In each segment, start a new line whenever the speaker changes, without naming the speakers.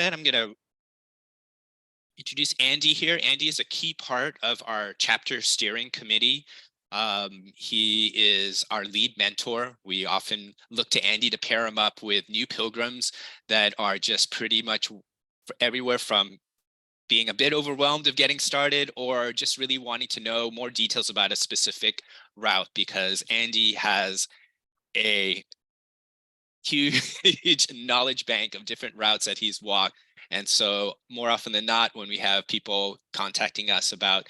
I'm going to introduce Andy here. Andy is a key part of our chapter steering committee. He is our lead mentor. We often look to Andy to pair him up with new pilgrims that are just pretty much everywhere from being a bit overwhelmed of getting started or just really wanting to know more details about a specific route, because Andy has a huge knowledge bank of different routes that he's walked. And so more often than not, when we have people contacting us about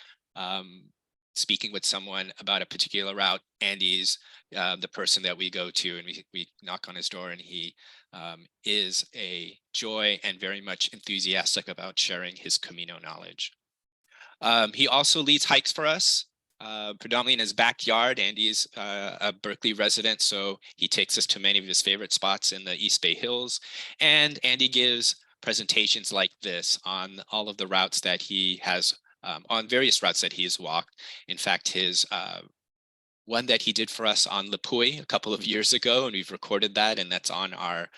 speaking with someone about a particular route, Andy's the person that we go to, and we knock on his door, and he is a joy and very much enthusiastic about sharing his Camino knowledge. He also leads hikes for us, predominantly in his backyard. Andy's a Berkeley resident, so he takes us to many of his favorite spots in the East Bay Hills. And Andy gives presentations like this on all of the routes that he has, on various routes that he has walked. In fact, his one that he did for us on Lipui a couple of years ago, and we've recorded that, and that's on our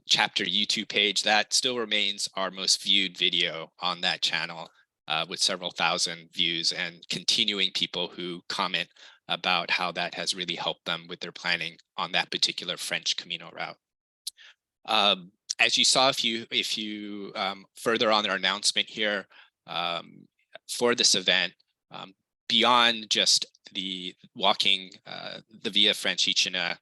chapter YouTube page. That still remains our most viewed video on that channel, with several thousand views and continuing people who comment about how that has really helped them with their planning on that particular French Camino route. As you saw, if you further on our announcement here for this event, beyond just the walking the Via Francigena,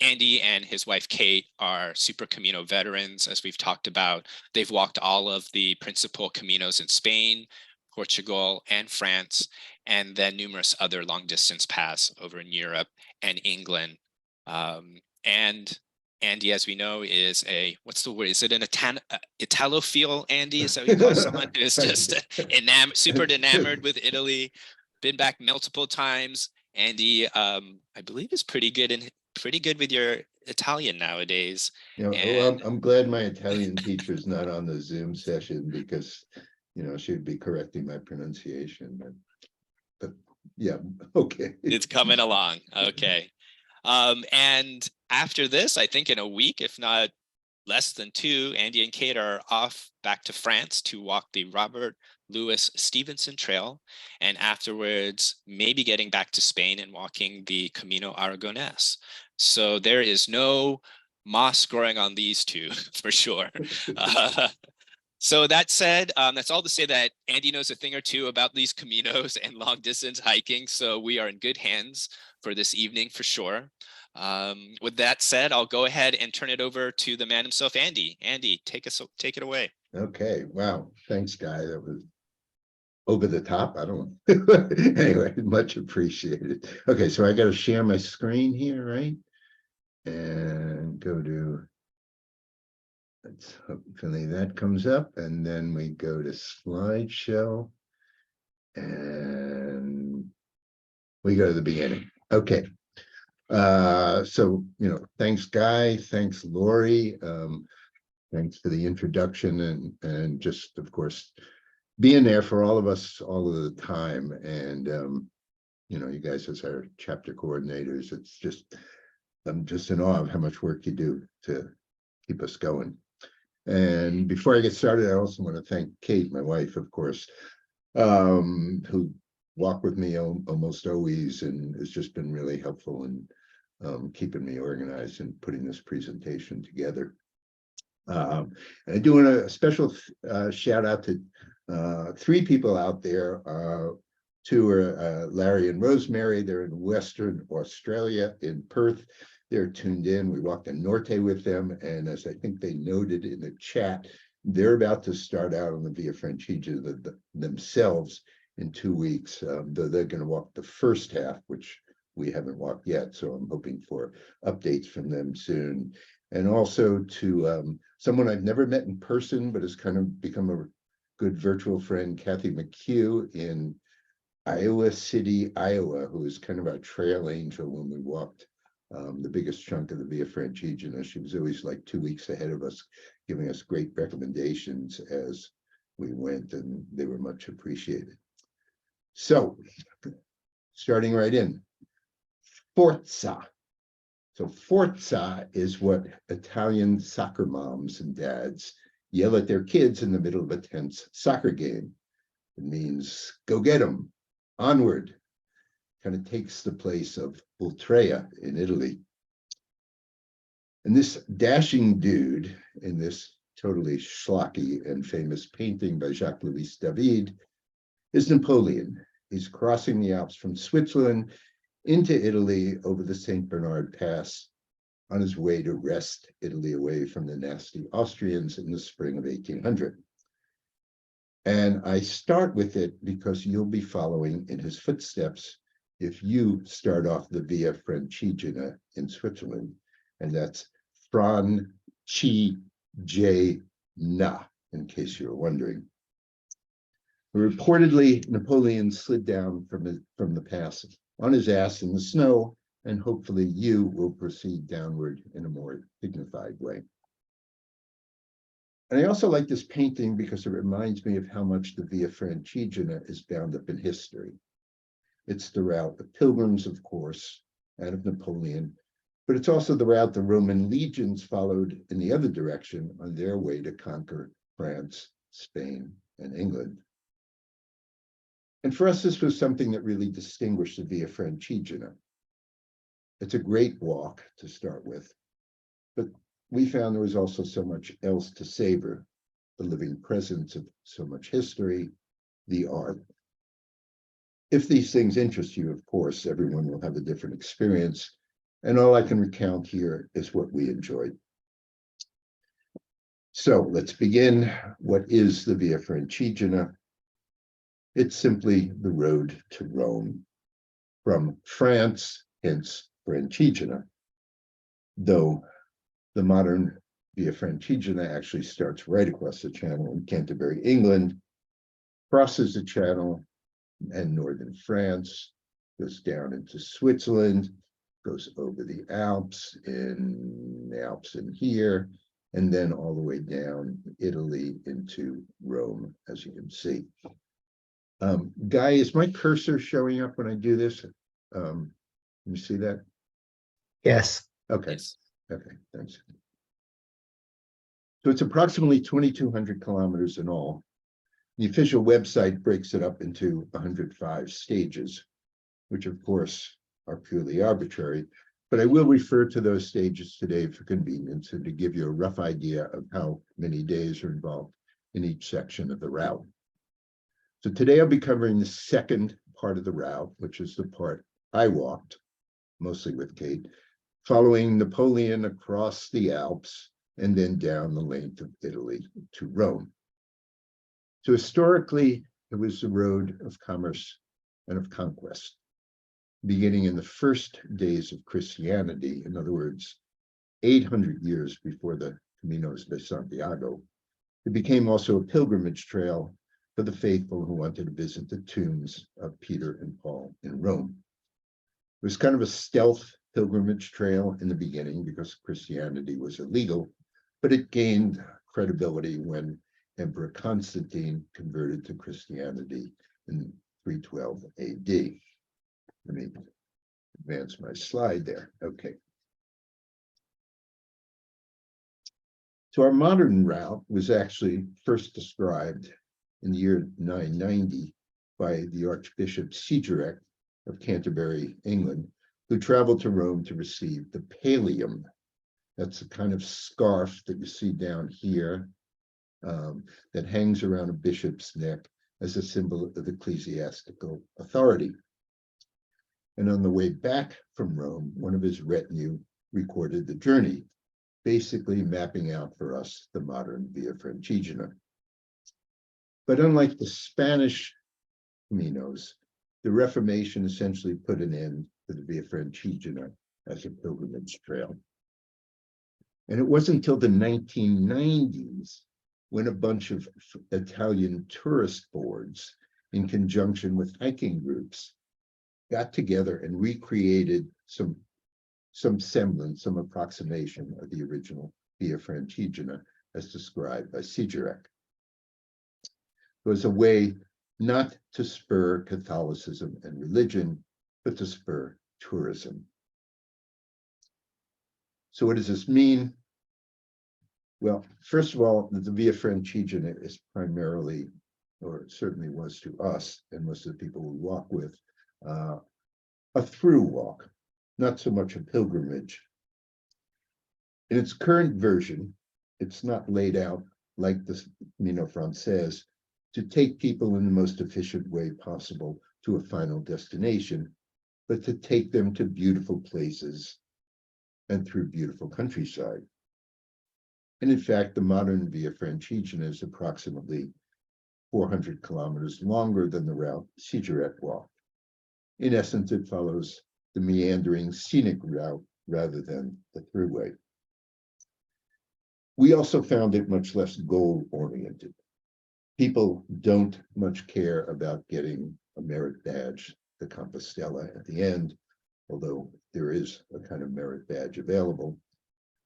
Andy and his wife Kate are Super Camino veterans, as we've talked about. They've walked all of the principal Caminos in Spain, Portugal, and France, and then numerous other long distance paths over in Europe and England. And Andy, as we know, is what's the word? Is it an Italophile, Andy? Is that what you call someone who's just super enamored with Italy, been back multiple times? Andy, I believe, is pretty good with your Italian nowadays.
I'm glad my Italian teacher's not on the Zoom session, because she'd be correcting my pronunciation. But yeah, okay.
It's coming along. Okay. And after this, I think in a week, if not less than two, Andy and Kate are off back to France to walk the Robert Louis Stevenson Trail, and afterwards maybe getting back to Spain and walking the Camino Aragonés. So there is no moss growing on these two for sure. So that said, that's all to say that Andy knows a thing or two about these Caminos and long distance hiking, so we are in good hands for this evening for sure. With that said, I'll go ahead and turn it over to the man himself, Andy. Andy, take it away.
Okay, wow, thanks, Guy. That was over the top. I don't know. Anyway, much appreciated. Okay, so I got to share my screen here, right? And go to, hopefully that comes up, and then we go to slideshow, and we go to the beginning. Okay. So, thanks, Guy. Thanks, Lori. Thanks for the introduction, and just, of course, being there for all of us all of the time. And, you guys as our chapter coordinators, I'm just in awe of how much work you do to keep us going. And before I get started, I also want to thank Kate, my wife, of course, who walked with me almost always, and has just been really helpful in keeping me organized and putting this presentation together. And I do want a special shout out to three people out there. Two are Larry and Rosemary. They're in Western Australia, in Perth. They're tuned in. We walked in Norte with them, and as I think they noted in the chat, they're about to start out on the Via Francigena themselves in 2 weeks. They're going to walk the first half, which we haven't walked yet, so I'm hoping for updates from them soon. And also to someone I've never met in person, but has kind of become a good virtual friend, Kathy McHugh in Iowa City, Iowa, who is kind of our trail angel when we walked the biggest chunk of the Via Francigena. She was always like 2 weeks ahead of us, giving us great recommendations as we went, and they were much appreciated. So, starting right in, Forza. So forza is what Italian soccer moms and dads yell at their kids in the middle of a tense soccer game. It means go get them, onward. Kind of takes the place of ultrea in Italy. And this dashing dude in this totally schlocky and famous painting by Jacques-Louis David is Napoleon. He's crossing the Alps from Switzerland into Italy over the St. Bernard Pass on his way to wrest Italy away from the nasty Austrians in the spring of 1800. And I start with it because you'll be following in his footsteps if you start off the Via Francigena in Switzerland, and that's Francigena, in case you're wondering. Reportedly, Napoleon slid down from the pass on his ass in the snow, and hopefully you will proceed downward in a more dignified way. And I also like this painting because it reminds me of how much the Via Francigena is bound up in history. It's the route of pilgrims, of course, and of Napoleon, but it's also the route the Roman legions followed in the other direction on their way to conquer France, Spain, and England. And for us, this was something that really distinguished the Via Francigena. It's a great walk to start with, but we found there was also so much else to savor: the living presence of so much history, the art. If these things interest you, of course, everyone will have a different experience, and all I can recount here is what we enjoyed. So let's begin. What is the Via Francigena? It's simply the road to Rome, from France, hence Francigena, though the modern Via Francigena actually starts right across the channel in Canterbury, England, crosses the channel and northern France, goes down into Switzerland, goes over the Alps in here, and then all the way down Italy into Rome, as you can see. Guy, is my cursor showing up when I do this? Can you see that?
Yes.
Okay.
Yes.
Okay, thanks. So it's approximately 2,200 kilometers in all. The official website breaks it up into 105 stages, which of course are purely arbitrary, but I will refer to those stages today for convenience and to give you a rough idea of how many days are involved in each section of the route. So today I'll be covering the second part of the route, which is the part I walked, mostly with Kate, following Napoleon across the Alps and then down the length of Italy to Rome. So historically, it was the road of commerce and of conquest. Beginning in the first days of Christianity, in other words, 800 years before the Caminos de Santiago, it became also a pilgrimage trail for the faithful who wanted to visit the tombs of Peter and Paul in Rome. It was kind of a stealth pilgrimage trail in the beginning because Christianity was illegal, but it gained credibility when Emperor Constantine converted to Christianity in 312 AD. Let me advance my slide there. Okay. So our modern route was actually first described in the year 990 by the Archbishop Stewart of Canterbury, England, who traveled to Rome to receive the pallium. That's a kind of scarf that you see down here that hangs around a bishop's neck as a symbol of ecclesiastical authority. And on the way back from Rome, one of his retinue recorded the journey, basically mapping out for us the modern Via Francigena. But unlike the Spanish Caminos, the Reformation essentially put an end to the Via Francigena as a pilgrimage trail. And it wasn't until the 1990s when a bunch of Italian tourist boards, in conjunction with hiking groups, got together and recreated some semblance, some approximation of the original Via Francigena as described by Stewart. It was a way not to spur Catholicism and religion, but to spur tourism. So what does this mean? Well, first of all, the Via Francigena is primarily, or it certainly was to us and most of the people we walk with, a through walk, not so much a pilgrimage. In its current version, it's not laid out like the Camino Frances to take people in the most efficient way possible to a final destination, but to take them to beautiful places and through beautiful countryside. And in fact, the modern Via Francigena is approximately 400 kilometers longer than the route Stewart walked. In essence, it follows the meandering scenic route rather than the throughway. We also found it much less goal-oriented. People don't much care about getting a merit badge, the Compostela at the end, although there is a kind of merit badge available.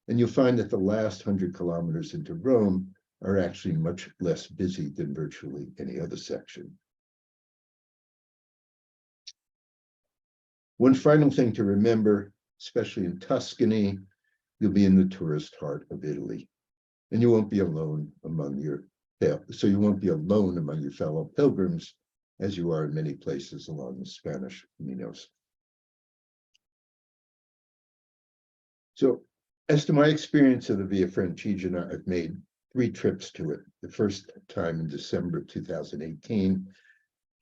And you'll find that the last 100 kilometers into Rome are actually much less busy than virtually any other section. One final thing to remember, especially in Tuscany, you'll be in the tourist heart of Italy, and you won't be alone among your fellow pilgrims as you are in many places along the Spanish Caminos. So, as to my experience of the Via Francigena, I've made 3 trips to it. The first time in December 2018,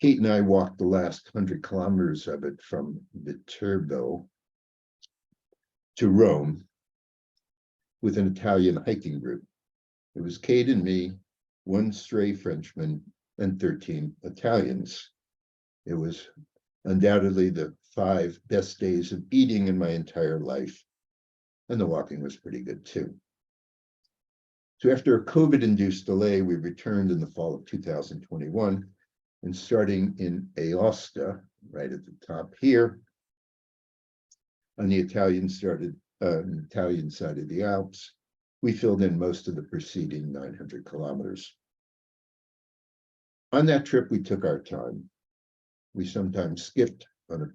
Kate and I walked the last 100 kilometers of it from Viterbo to Rome with an Italian hiking group. It was Kate and me, 1 stray Frenchman, and 13 Italians. It was undoubtedly the 5 best days of eating in my entire life. And the walking was pretty good too. So after a COVID-induced delay, we returned in the fall of 2021, and starting in Aosta, right at the top here, on the Italian side of the Alps, we filled in most of the preceding 900 kilometers. On that trip, we took our time. We sometimes skipped on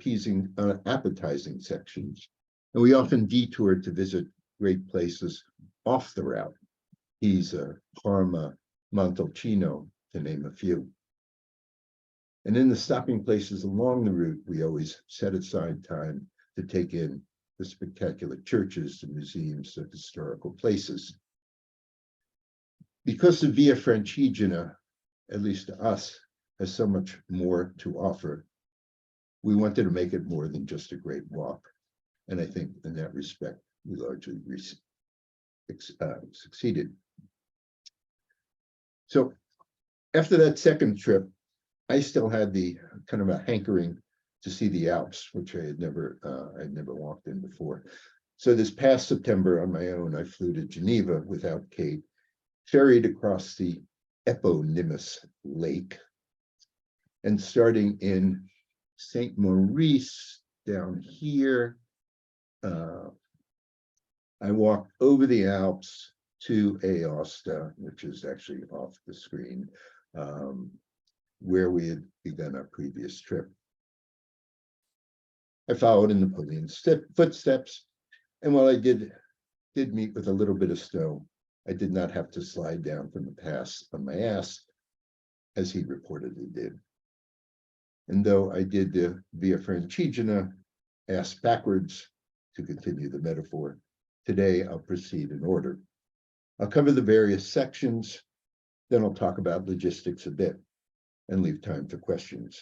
appetizing sections, and we often detoured to visit great places off the route. Pisa, Parma, Montalcino, to name a few. And in the stopping places along the route, we always set aside time to take in the spectacular churches, the museums, the historical places. Because the Via Francigena, at least to us, has so much more to offer, we wanted to make it more than just a great walk. And I think in that respect, we largely succeeded. So after that second trip, I still had the kind of a hankering to see the Alps, which I'd never walked in before. So this past September on my own, I flew to Geneva without Kate, ferried across the eponymous lake, and starting in St. Maurice down here, I walked over the Alps to Aosta, which is actually off the screen, where we had begun our previous trip. I followed in Napoleon's footsteps, and while I did meet with a little bit of snow, I did not have to slide down from the pass on my ass, as he reportedly did. And though I did the Via Francigena ass backwards, to continue the metaphor, today I'll proceed in order. I'll cover the various sections, then I'll talk about logistics a bit and leave time for questions.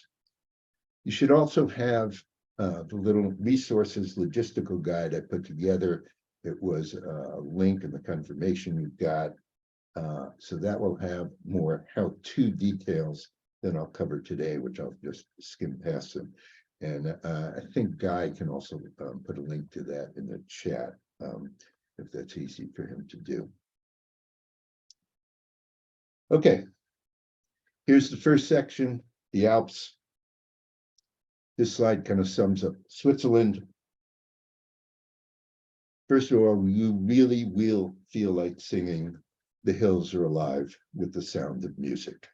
You should also have the little resources logistical guide I put together. It was a link in the confirmation you got. So that will have more how-to details than I'll cover today, which I'll just skim past them. And I think Guy can also put a link to that in the chat, if that's easy for him to do. Okay, here's the first section, the Alps. This slide kind of sums up Switzerland. First of all, you really will feel like singing "The Hills Are Alive" with the sound of music.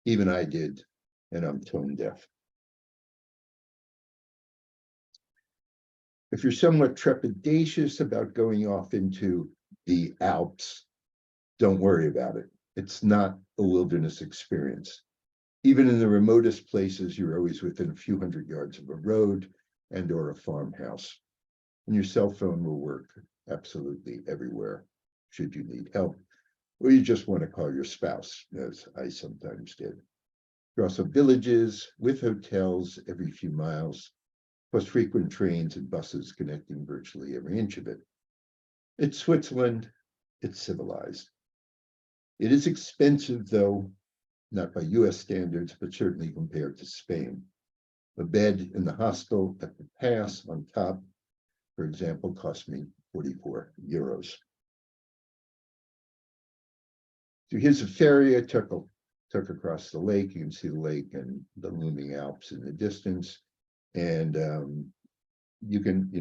Even I did, and I'm tone deaf. If you're somewhat trepidatious about going off into the Alps, don't worry about it. It's not a wilderness experience. Even in the remotest places, you're always within a few hundred yards of a road and or a farmhouse. And your cell phone will work absolutely everywhere, should you need help, or you just want to call your spouse, as I sometimes did. There are also villages with hotels every few miles, plus frequent trains and buses connecting virtually every inch of it. It's Switzerland, it's civilized. It is expensive, though, not by US standards, but certainly compared to Spain. A bed in the hostel at the pass on top, for example, cost me 44 euros. So here's a ferry I took across the lake. You can see the lake and the looming Alps in the distance. And you can,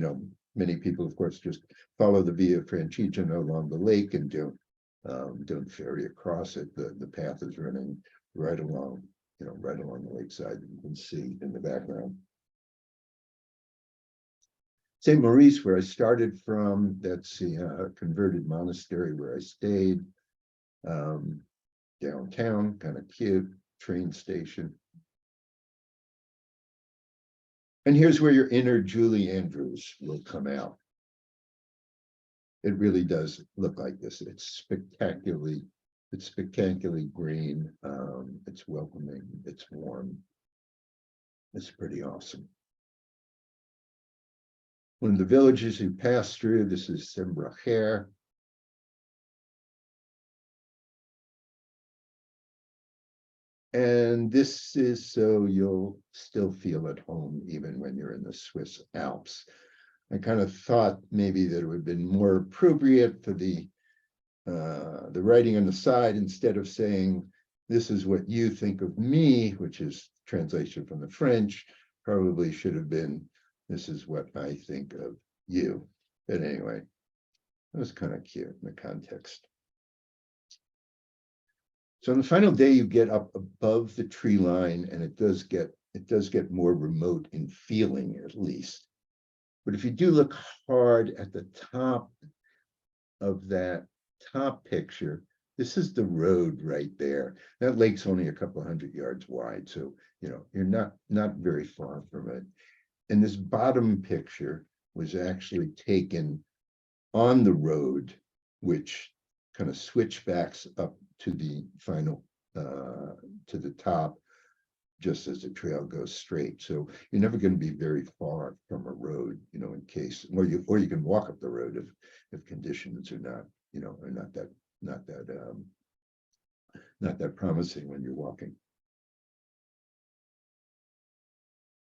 many people, of course, just follow the Via Francigena along the lake and don't ferry across it. The path is running right along, right along the lakeside. You can see in the background. St. Maurice, where I started from, that's the converted monastery where I stayed. Downtown, kind of cute, train station. And here's where your inner Julie Andrews will come out. It really does look like this. It's spectacularly green. It's welcoming, it's warm. It's pretty awesome. One of the villages you pass through, this is Sembracher. And this is so you'll still feel at home even when you're in the Swiss Alps. I kind of thought maybe that it would have been more appropriate for the writing on the side, instead of saying, this is what you think of me, which is translation from the French, probably should have been, this is what I think of you. But anyway, it was kind of cute in the context. So on the final day, you get up above the tree line, and it does get more remote in feeling, at least. But if you do look hard at the top of that top picture, this is the road right there. That lake's only a couple hundred yards wide, so you're not very far from it. And this bottom picture was actually taken on the road, which kind of switchbacks up to the final to the top, just as the trail goes straight. So you're never going to be very far from a road, in case, or you can walk up the road if conditions are not that promising when you're walking.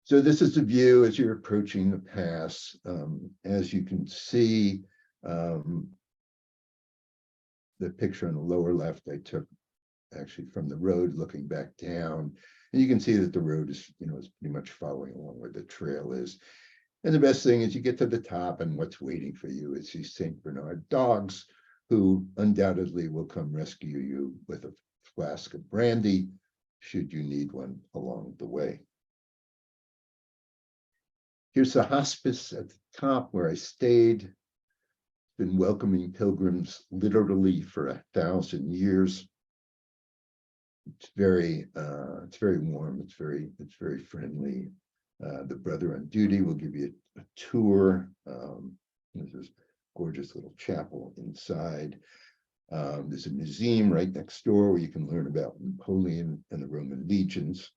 So this is the view as you're approaching the pass. As you can see, the picture on the lower left I took actually from the road looking back down, and you can see that the road is pretty much following along where the trail is. And the best thing is you get to the top, and what's waiting for you is these St. Bernard dogs, who undoubtedly will come rescue you with a flask of brandy should you need one along the way. Here's the hospice at the top where I stayed. Been welcoming pilgrims literally for 1,000 years. It's very warm. It's very friendly. The brother on duty will give you a tour. There's this gorgeous little chapel inside. There's a museum right next door where you can learn about Napoleon and the Roman legions.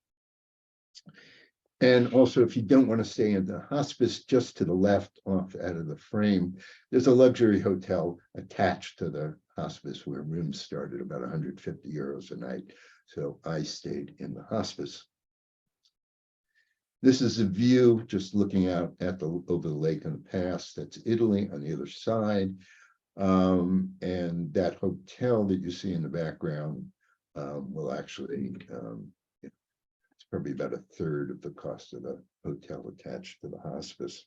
And also, if you don't want to stay in the hospice, just to the left, off out of the frame, there's a luxury hotel attached to the hospice where rooms start at about 150 euros a night. So I stayed in the hospice. This is a view just looking out at over the lake and the pass. That's Italy on the other side. And that hotel that you see in the background will actually it's probably about a third of the cost of the hotel attached to the hospice.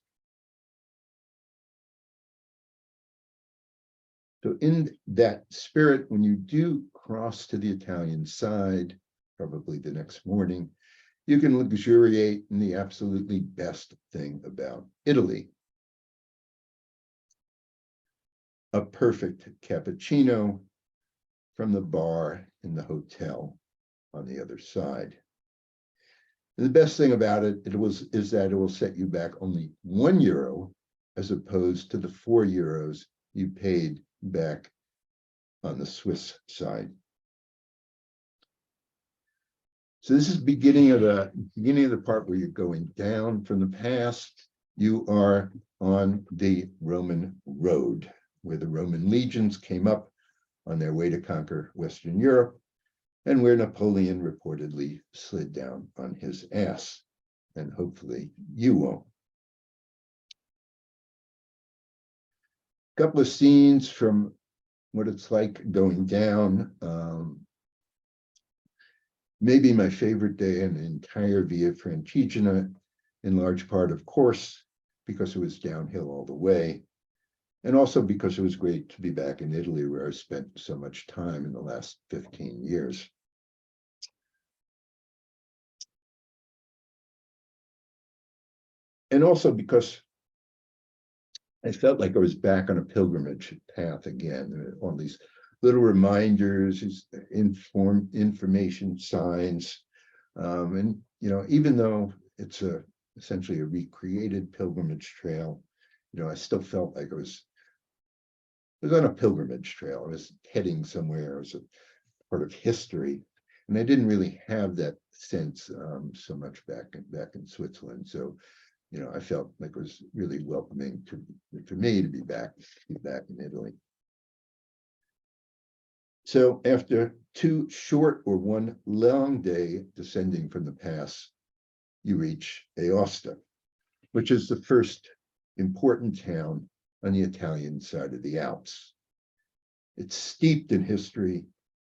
So in that spirit, when you do cross to the Italian side, probably the next morning, you can luxuriate in the absolutely best thing about Italy. a perfect cappuccino from the bar in the hotel on the other side. And the best thing about it, is that it will set you back only €1 as opposed to the €4 you paid back on the Swiss side. So this is beginning of the part where you're going down from the pass. You are on the Roman road, where the Roman legions came up on their way to conquer Western Europe, and where Napoleon reportedly slid down on his ass. And hopefully you won't. A couple of scenes from what it's like going down. Maybe my favorite day in the entire Via Francigena, in large part, of course, because it was downhill all the way, and also because it was great to be back in Italy, where I spent so much time in the last 15 years. And also because I felt like I was back on a pilgrimage path again, all these little reminders, these information signs. And, even though it's essentially a recreated pilgrimage trail, I still felt like I was on a pilgrimage trail. I was heading somewhere. It was a part of history. And I didn't really have that sense so much back in Switzerland. So, I felt like it was really welcoming for me to be back in Italy. So after 2 short or 1 long day descending from the pass, you reach Aosta, which is the first important town on the Italian side of the Alps. It's steeped in history,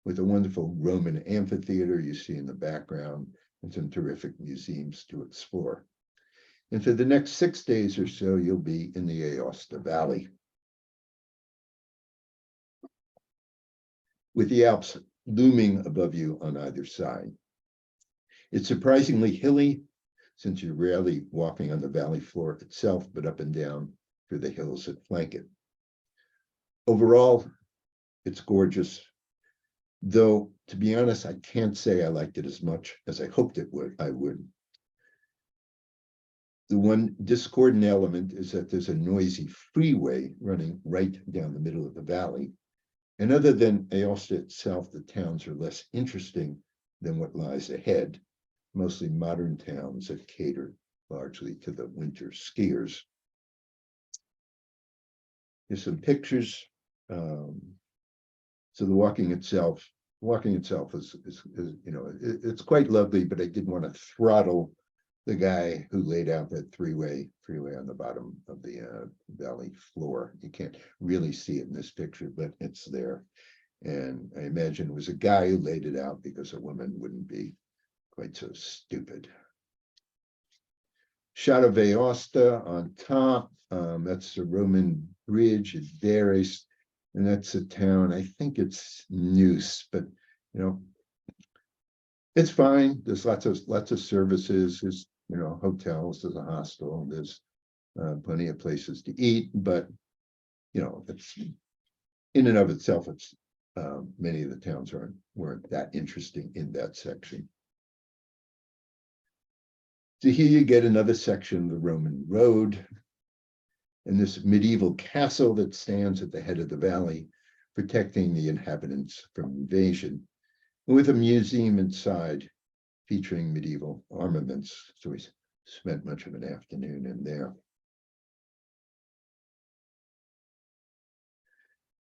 with a wonderful Roman amphitheater you see in the background and some terrific museums to explore. And for the next 6 days or so, you'll be in the Aosta Valley, with the Alps looming above you on either side. It's surprisingly hilly, since you're rarely walking on the valley floor itself, but up and down through the hills that flank it. Overall, it's gorgeous, though, to be honest, I can't say I liked it as much as I hoped I would. The one discordant element is that there's a noisy freeway running right down the middle of the valley. And other than Aosta itself, the towns are less interesting than what lies ahead, mostly modern towns that cater largely to the winter skiers. Here's some pictures. So the walking itself is it's quite lovely, but I didn't want to throttle the guy who laid out that freeway on the bottom of the valley floor. You can't really see it in this picture, but it's there. And I imagine it was a guy who laid it out because a woman wouldn't be quite so stupid. Shot of Aosta on top. That's the Roman bridge at Varese, and that's a town. I think it's Neuss, but it's fine. There's lots of services. There's hotels. There's a hostel. There's plenty of places to eat, but it's in and of itself. It's many of the towns weren't that interesting in that section. So here you get another section of the Roman road, and this medieval castle that stands at the head of the valley, protecting the inhabitants from invasion, with a museum inside featuring medieval armaments. So we spent much of an afternoon in there.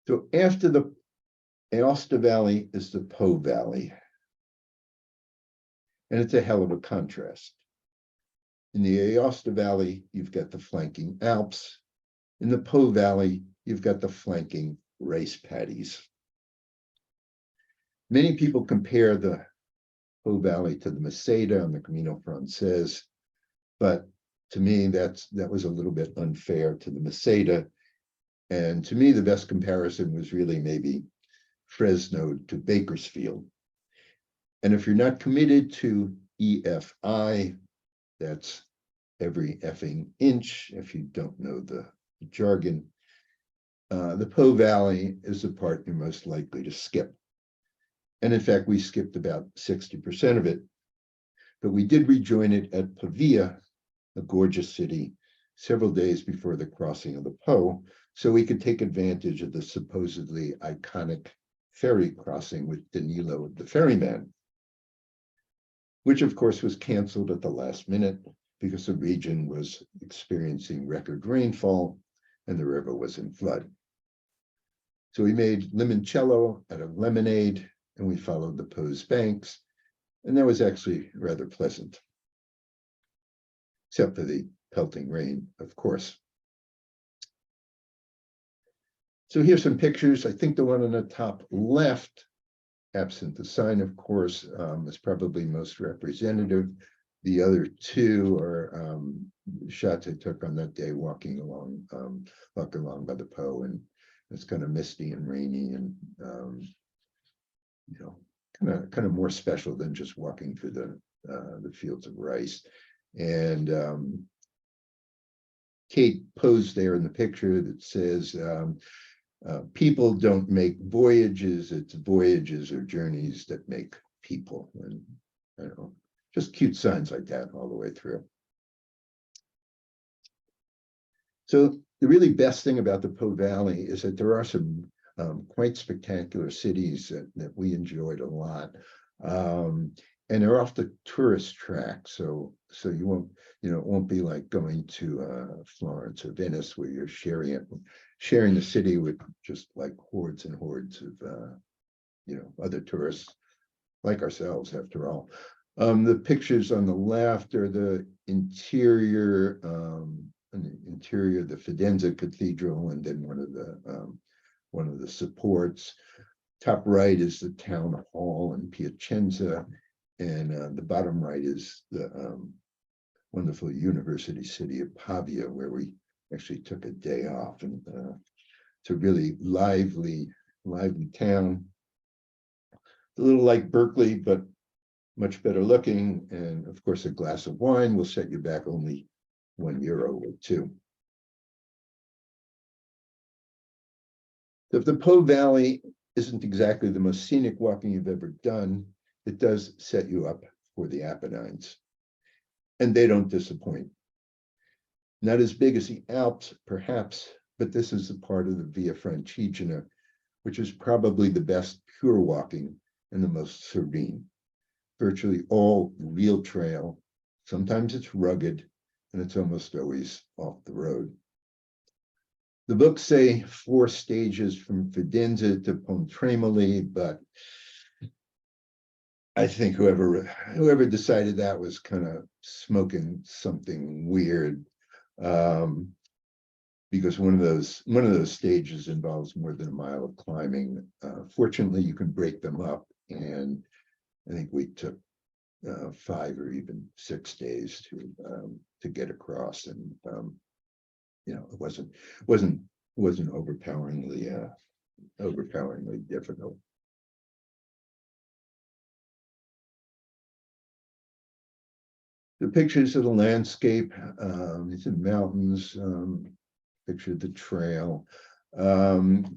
So after the Aosta Valley is the Po Valley, and it's a hell of a contrast. In the Aosta Valley, you've got the flanking Alps. In the Po Valley, you've got the flanking rice paddies. Many people compare the Po Valley to the Meseta and the Camino Frances, but to me, that was a little bit unfair to the Meseta. And to me, the best comparison was really maybe Fresno to Bakersfield. And if you're not committed to EFI, that's every effing inch, if you don't know the jargon, the Po Valley is the part you're most likely to skip. And in fact, we skipped about 60% of it, but we did rejoin it at Pavia, a gorgeous city, several days before the crossing of the Po, so we could take advantage of the supposedly iconic ferry crossing with Danilo the ferryman, which of course was canceled at the last minute because the region was experiencing record rainfall and the river was in flood. So we made limoncello out of lemonade and we followed the Po's banks, and that was actually rather pleasant, except for the pelting rain, of course. So here's some pictures. I think the one on the top left, absent the sign, of course, is probably most representative. The other two are shots I took on that day walking along by the Po, and it's kind of misty and rainy, and you know, kind of more special than just walking through the fields of rice. And Kate posed there in the picture that says, people don't make voyages, it's voyages or journeys that make people. And I don't know, just cute signs like that all the way through. So the really best thing about the Po Valley is that there are some quite spectacular cities that we enjoyed a lot. And they're off the tourist track, so you won't, it won't be like going to Florence or Venice where you're sharing the city with just like hordes and hordes of other tourists like ourselves, after all. The pictures on the left are the interior of the Fidenza Cathedral, and then one of the supports. Top right is the town hall in Piacenza, and the bottom right is the wonderful university city of Pavia, where we actually took a day off, and it's a really lively town. A little like Berkeley, but much better looking, and of course a glass of wine will set you back only €1 or €2. If the Po Valley isn't exactly the most scenic walking you've ever done, it does set you up for the Apennines, and they don't disappoint. Not as big as the Alps, perhaps, but this is a part of the Via Francigena, which is probably the best pure walking and the most serene. Virtually all real trail. Sometimes it's rugged, and it's almost always off the road. The books say 4 stages from Fidenza to Pontremoli, but I think whoever decided that was kind of smoking something weird, because one of those stages involves more than a mile of climbing. Fortunately, you can break them up, and I think we took 5 or even 6 days to get across, and it wasn't overpoweringly difficult. The pictures of the landscape, these are mountains, picture of the trail.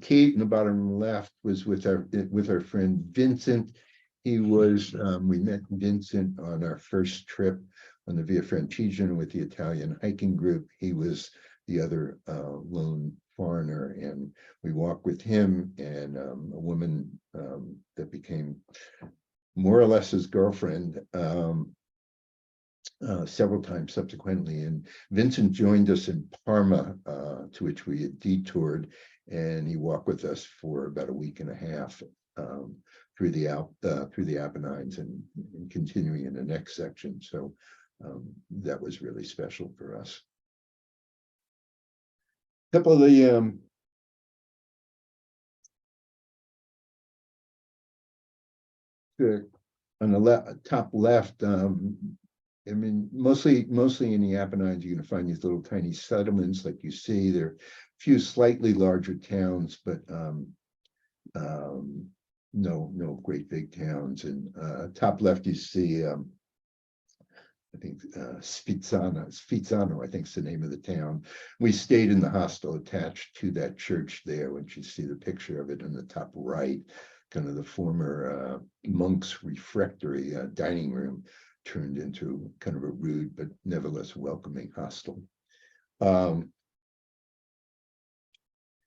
Kate in the bottom left was with our friend Vincent. He was, we met Vincent on our first trip on the Via Francigena with the Italian hiking group. He was the other lone foreigner, and we walked with him and a woman that became more or less his girlfriend several times subsequently. And Vincent joined us in Parma, to which we had detoured, and he walked with us for about a week and a half through the Apennines and continuing in the next section. So that was really special for us. A couple of on the top left, I mean, mostly in the Apennines, you're going to find these little tiny settlements like you see. There are a few slightly larger towns, but no great big towns. And top left, you see I think Sfizzano, I think is the name of the town. We stayed in the hostel attached to that church there, which you see the picture of it in the top right, kind of the former monks' refectory dining room turned into kind of a rude but nevertheless welcoming hostel. But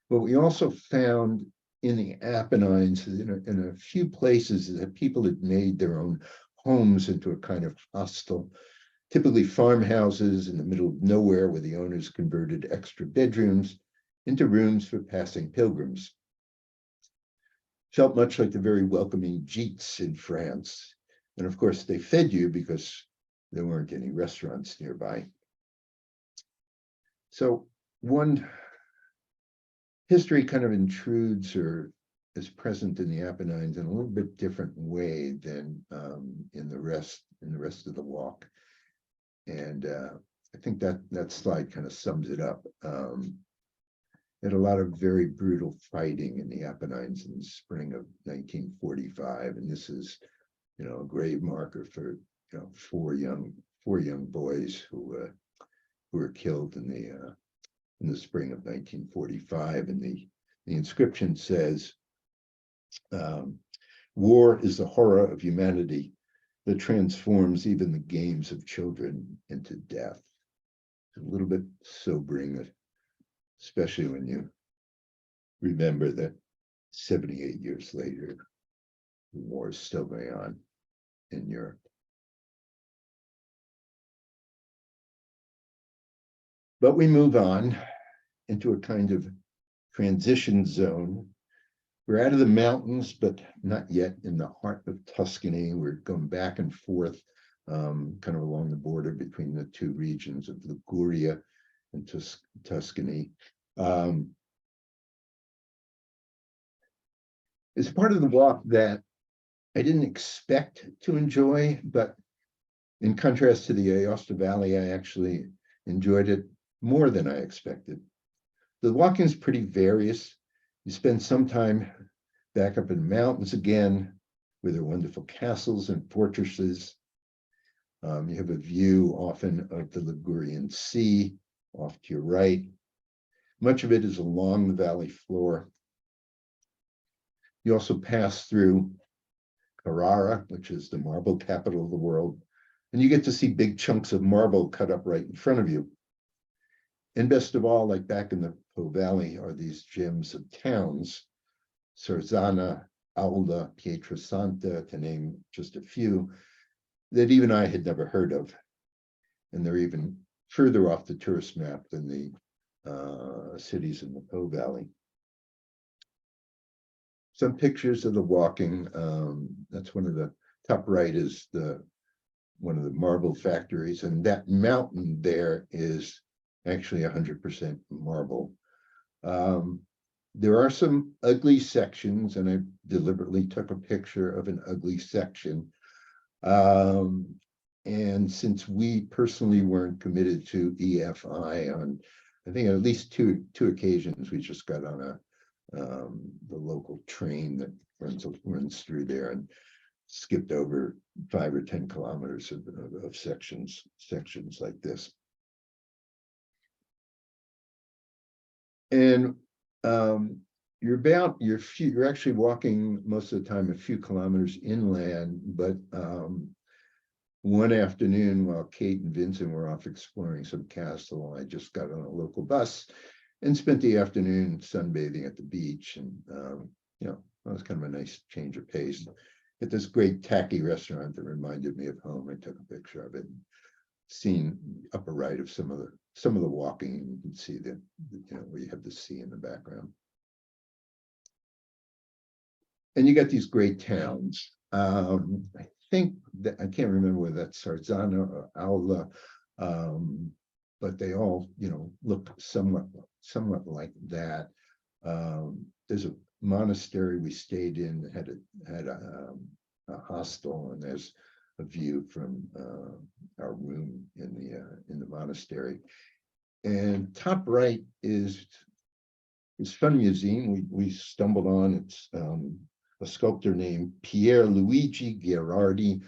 we also found in the Apennines, in a few places, that people had made their own homes into a kind of hostel, typically farmhouses in the middle of nowhere where the owners converted extra bedrooms into rooms for passing pilgrims. Felt much like the very welcoming gîtes in France. And of course, they fed you because there weren't any restaurants nearby. So one history kind of intrudes or is present in the Apennines in a little bit different way than in the rest of the walk. And I think that slide kind of sums it up. Had a lot of very brutal fighting in the Apennines in the spring of 1945, and this is, a grave marker for four young boys who were killed in the spring of 1945. And the inscription says, "War is the horror of humanity that transforms even the games of children into death." It's a little bit sobering, especially when you remember that 78 years later, the war is still going on in Europe. But we move on into a kind of transition zone. We're out of the mountains, but not yet in the heart of Tuscany. We're going back and forth, kind of along the border between the two regions of Liguria and Tuscany. It's part of the walk that I didn't expect to enjoy, but in contrast to the Aosta Valley, I actually enjoyed it more than I expected. The walking is pretty various. You spend some time back up in the mountains again, where there are wonderful castles and fortresses. You have a view often of the Ligurian Sea off to your right. Much of it is along the valley floor. You also pass through Carrara, which is the marble capital of the world, and you get to see big chunks of marble cut up right in front of you. And best of all, like back in the Po Valley, are these gems of towns, Sarzana, Aula, Pietrasanta, to name just a few, that even I had never heard of. And they're even further off the tourist map than the cities in the Po Valley. Some pictures of the walking. That's one of the top right is one of the marble factories, and that mountain there is actually 100% marble. There are some ugly sections, and I deliberately took a picture of an ugly section. And since we personally weren't committed to EFI on, I think at least two occasions, we just got on the local train that runs through there and skipped over 5 or 10 kilometers of sections like this. And you're actually walking most of the time a few kilometers inland, but one afternoon while Kate and Vincent were off exploring some castle, I just got on a local bus and spent the afternoon sunbathing at the beach. And that was kind of a nice change of pace. At this great tacky restaurant that reminded me of home, I took a picture of it. Seen upper right of some of the walking, you can see that where you have the sea in the background. And you got these great towns. I think that I can't remember whether that's Sarzana or Aula, but they all look somewhat like that. There's a monastery we stayed in that had a hostel, and there's a view from our room in the monastery. And top right is this fun museum we stumbled on. It's a sculptor named Pier Luigi Gherardi,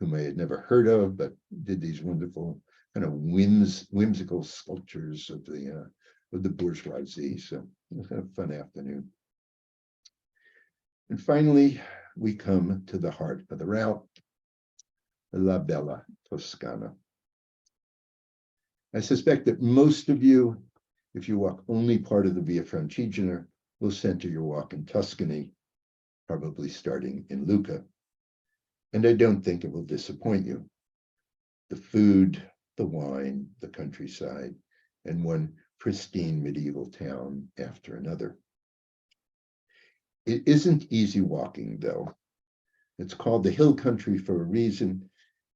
whom I had never heard of, but did these wonderful kind of whimsical sculptures of the bourgeoisie. So it was a fun afternoon. And finally, we come to the heart of the route, La Bella Toscana. I suspect that most of you, if you walk only part of the Via Francigena, will center your walk in Tuscany, probably starting in Lucca. And I don't think it will disappoint you. The food, the wine, the countryside, and one pristine medieval town after another. It isn't easy walking, though. It's called the hill country for a reason,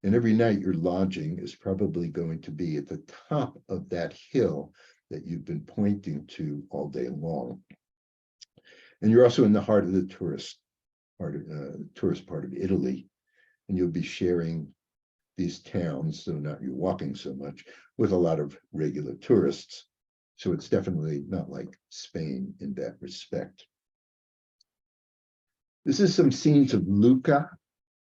and every night your lodging is probably going to be at the top of that hill that you've been pointing to all day long. And you're also in the heart of the tourist part of Italy, and you'll be sharing these towns, though not you walking so much, with a lot of regular tourists. So it's definitely not like Spain in that respect. This is some scenes of Lucca,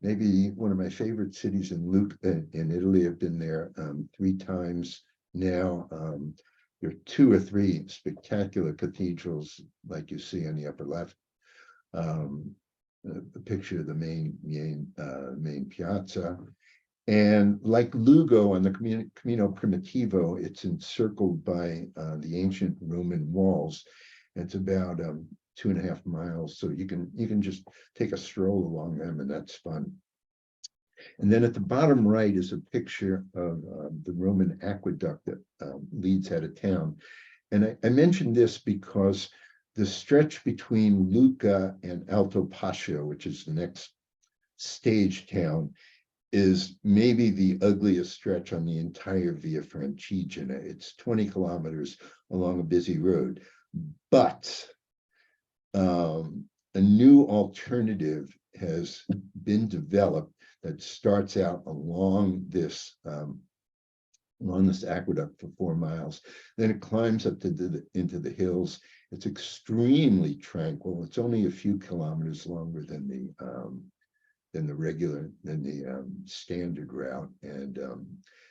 maybe one of my favorite cities in Italy. I've been there 3 times now. There are 2 or 3 spectacular cathedrals, like you see on the upper left. A picture of the main piazza. And like Lugo on the Camino Primitivo, it's encircled by the ancient Roman walls. It's about 2.5 miles, so you can just take a stroll along them, and that's fun. And then at the bottom right is a picture of the Roman aqueduct that leads out of town. And I mentioned this because the stretch between Lucca and Alto Pascio, which is the next stage town, is maybe the ugliest stretch on the entire Via Francigena. It's 20 kilometers along a busy road, but a new alternative has been developed that starts out along this aqueduct for 4 miles. Then it climbs up into the hills. It's extremely tranquil. It's only a few kilometers longer than the standard route, and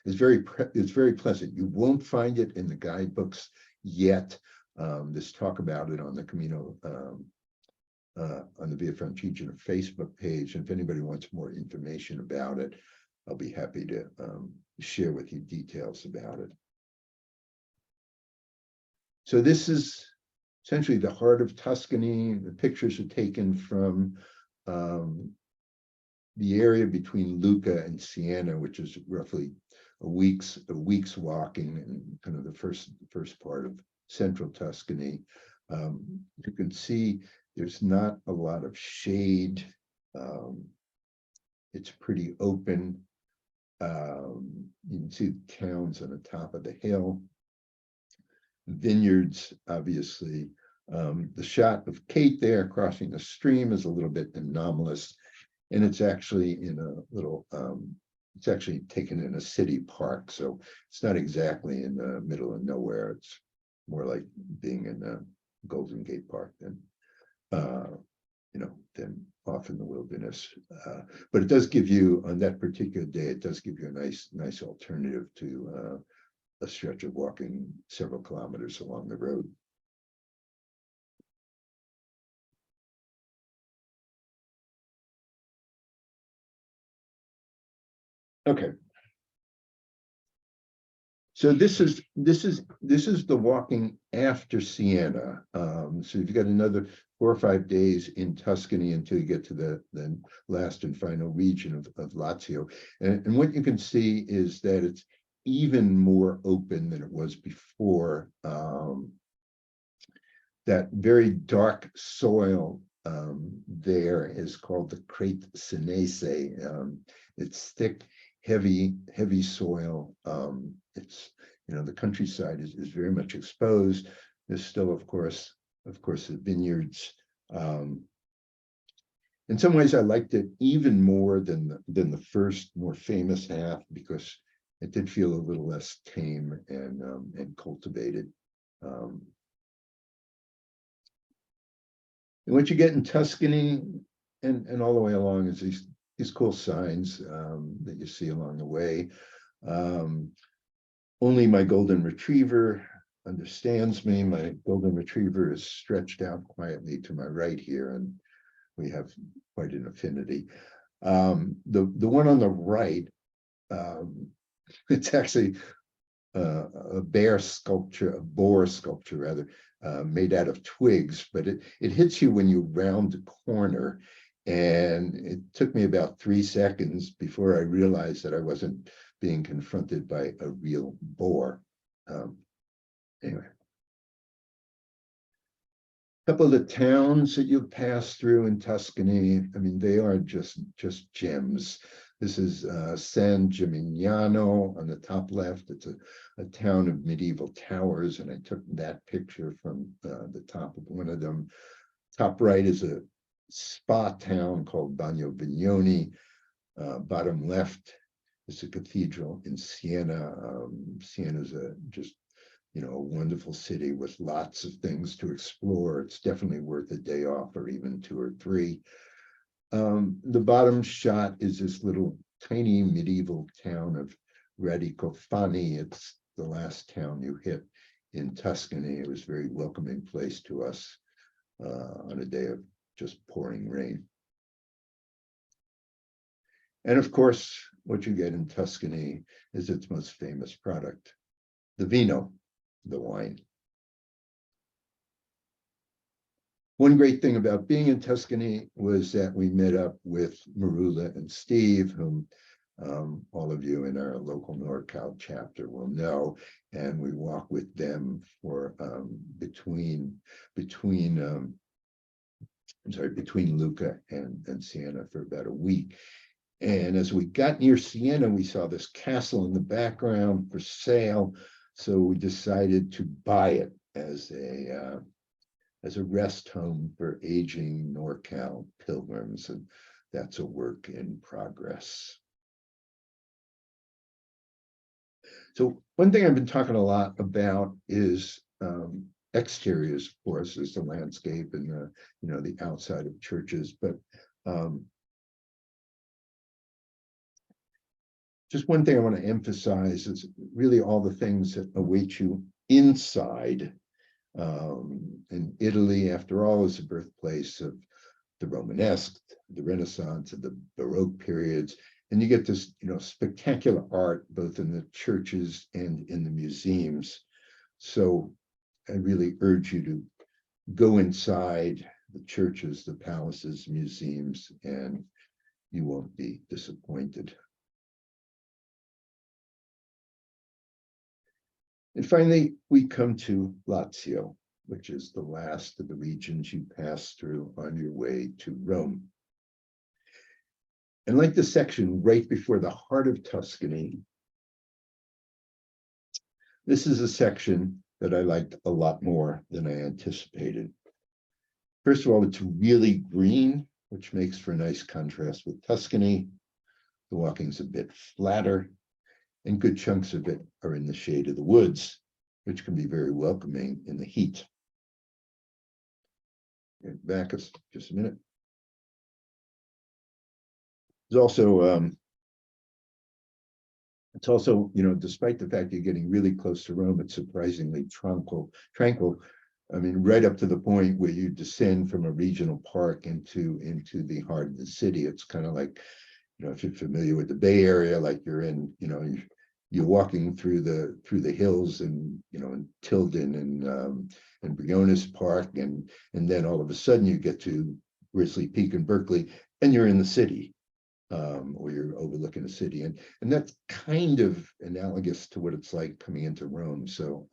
it's very pleasant. You won't find it in the guidebooks yet. There's talk about it on the Camino on the Via Francigena Facebook page. And if anybody wants more information about it, I'll be happy to share with you details about it. So this is essentially the heart of Tuscany. The pictures are taken from the area between Lucca and Siena, which is roughly a week's walking, and kind of the first part of central Tuscany. You can see there's not a lot of shade. It's pretty open. You can see the towns on the top of the hill. Vineyards, obviously. The shot of Kate there crossing the stream is a little bit anomalous, and it's actually in a little, it's actually taken in a city park, so it's not exactly in the middle of nowhere. It's more like being in a Golden Gate Park than than off in the wilderness. But it does give you, on that particular day, it does give you a nice alternative to a stretch of walking several kilometers along the road. Okay. So this is the walking after Siena. So you've got another 4 or 5 days in Tuscany until you get to the last and final region of Lazio. And what you can see is that it's even more open than it was before. That very dark soil there is called the Crete Senese. It's thick, heavy soil. It's, the countryside is very much exposed. There's still, of course, the vineyards. In some ways, I liked it even more than the first, more famous half, because it did feel a little less tame and cultivated. And once you get in Tuscany and all the way along is these these cool signs that you see along the way. Only my golden retriever understands me. My golden retriever is stretched out quietly to my right here, and we have quite an affinity. The one on the right, it's actually a boar sculpture rather, made out of twigs, but it hits you when you round the corner. And it took me about 3 seconds before I realized that I wasn't being confronted by a real boar. Anyway. A couple of the towns that you've passed through in Tuscany, I mean, they are just gems. This is San Gimignano on the top left. It's a town of medieval towers, and I took that picture from the top of one of them. Top right is a spa town called Bagno Vignoni. Bottom left is a cathedral in Siena. Siena is just a wonderful city with lots of things to explore. It's definitely worth a day off or even 2 or 3. The bottom shot is this little tiny medieval town of Radicofani. It's the last town you hit in Tuscany. It was a very welcoming place to us on a day of just pouring rain. And of course, what you get in Tuscany is its most famous product, the vino, the wine. One great thing about being in Tuscany was that we met up with Marula and Steve, whom all of you in our local NorCal chapter will know, and we walked with them for between Lucca and Siena for about a week. And as we got near Siena, we saw this castle in the background for sale. So we decided to buy it as a rest home for aging NorCal pilgrims, and that's a work in progress. So one thing I've been talking a lot about is exteriors, of course, is the landscape and the outside of churches, but just one thing I want to emphasize is really all the things that await you inside. In Italy, after all, is the birthplace of the Romanesque, the Renaissance, and the Baroque periods. And you get this, spectacular art, both in the churches and in the museums. So I really urge you to go inside the churches, the palaces, museums, and you won't be disappointed. And finally, we come to Lazio, which is the last of the regions you pass through on your way to Rome. And like the section right before the heart of Tuscany, this is a section that I liked a lot more than I anticipated. First of all, it's really green, which makes for a nice contrast with Tuscany. The walking's a bit flatter, and good chunks of it are in the shade of the woods, which can be very welcoming in the heat. Back us just a minute. There's also, it's also, despite the fact you're getting really close to Rome, it's surprisingly tranquil. I mean, right up to the point where you descend from a regional park into the heart of the city. It's kind of like, if you're familiar with the Bay Area, like you're in, you're walking through the hills and in Tilden and Briones Park, and then all of a sudden you get to Grizzly Peak in Berkeley, and you're in the city, or you're overlooking a city, and that's kind of analogous to what it's like coming into Rome. So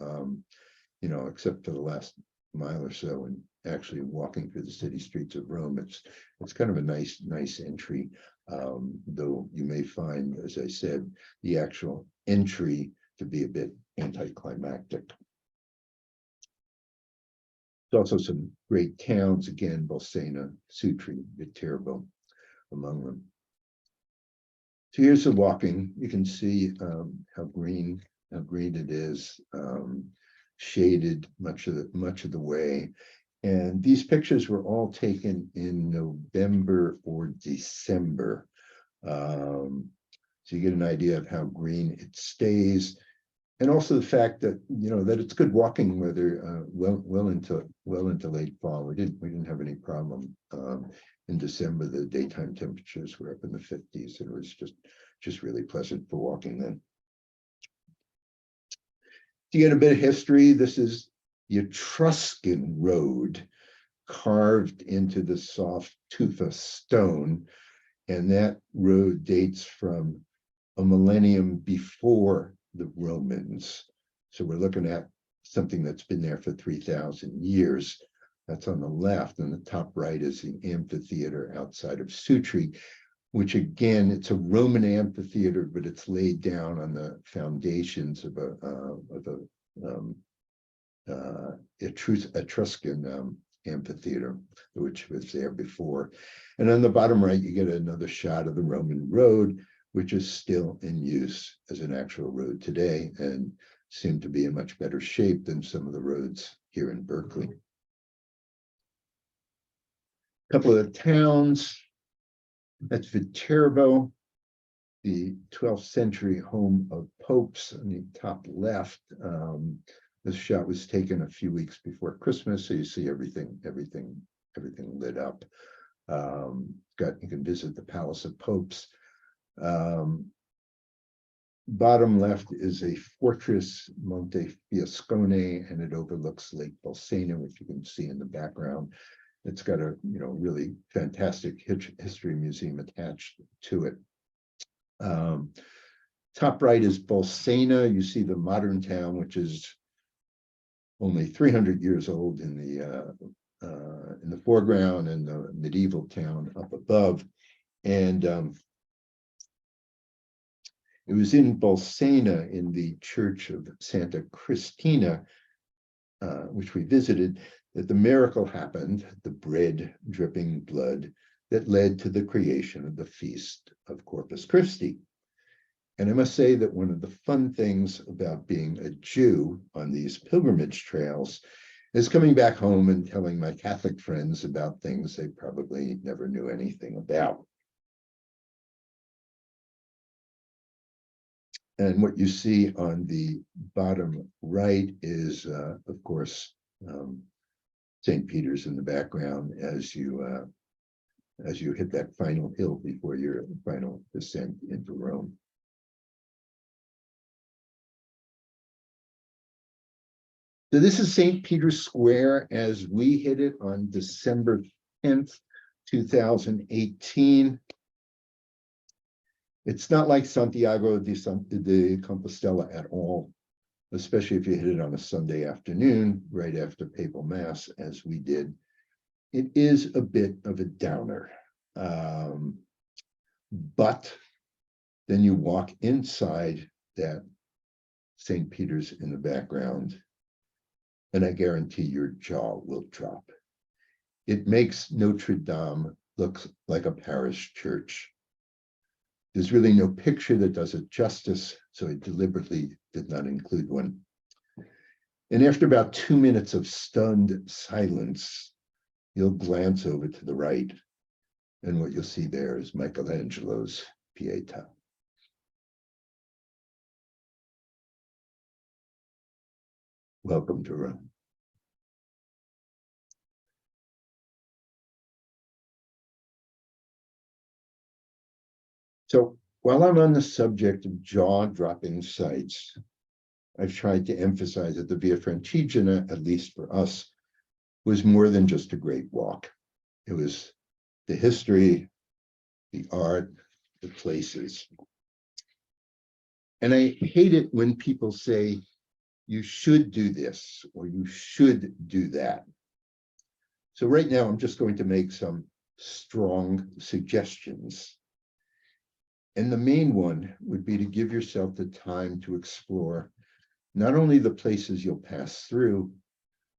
except for the last mile or so, and actually walking through the city streets of Rome, it's kind of a nice entry. Though you may find, as I said, the actual entry to be a bit anticlimactic. There's also some great towns, again, Bolsena, Sutri, Viterbo among them. So here's the walking. You can see how green it is, shaded much of the way. And these pictures were all taken in November or December. So you get an idea of how green it stays. And also the fact that, that it's good walking weather well into late fall. We didn't have any problem. In December, the daytime temperatures were up in the 50s, and it was just really pleasant for walking then. To get a bit of history, this is the Etruscan road carved into the soft tufa stone, and that road dates from a millennium before the Romans. So we're looking at something that's been there for 3,000 years. That's on the left, and the top right is the amphitheater outside of Sutri, which again, it's a Roman amphitheater, but it's laid down on the foundations of Etruscan amphitheater, which was there before. And on the bottom right, you get another shot of the Roman road, which is still in use as an actual road today and seem to be in much better shape than some of the roads here in Berkeley. A couple of the towns. That's Viterbo, the 12th century home of popes on the top left. This shot was taken a few weeks before Christmas, so you see everything lit up. You can visit the Palace of Popes. Bottom left is a fortress, Monte Fiascone, and it overlooks Lake Bolsena, which you can see in the background. It's got a really fantastic history museum attached to it. Top right is Bolsena. You see the modern town, which is only 300 years old in the foreground, and the medieval town up above. And it was in Bolsena, in the church of Santa Cristina, which we visited, that the miracle happened, the bread dripping blood that led to the creation of the feast of Corpus Christi. And I must say that one of the fun things about being a Jew on these pilgrimage trails is coming back home and telling my Catholic friends about things they probably never knew anything about. And what you see on the bottom right is, of course, St. Peter's in the background as you hit that final hill before your final descent into Rome. So this is St. Peter's Square as we hit it on December 10th, 2018. It's not like Santiago de Compostela at all, especially if you hit it on a Sunday afternoon, right after Papal Mass, as we did. It is a bit of a downer. But then you walk inside that St. Peter's in the background, and I guarantee your jaw will drop. It makes Notre Dame look like a parish church. There's really no picture that does it justice, so I deliberately did not include one. And after about 2 minutes of stunned silence, you'll glance over to the right, and what you'll see there is Michelangelo's Pietà. Welcome to Rome. So while I'm on the subject of jaw-dropping sights, I've tried to emphasize that the Via Francigena, at least for us, was more than just a great walk. It was the history, the art, the places. And I hate it when people say, you should do this, or you should do that. So right now, I'm just going to make some strong suggestions. And the main one would be to give yourself the time to explore not only the places you'll pass through,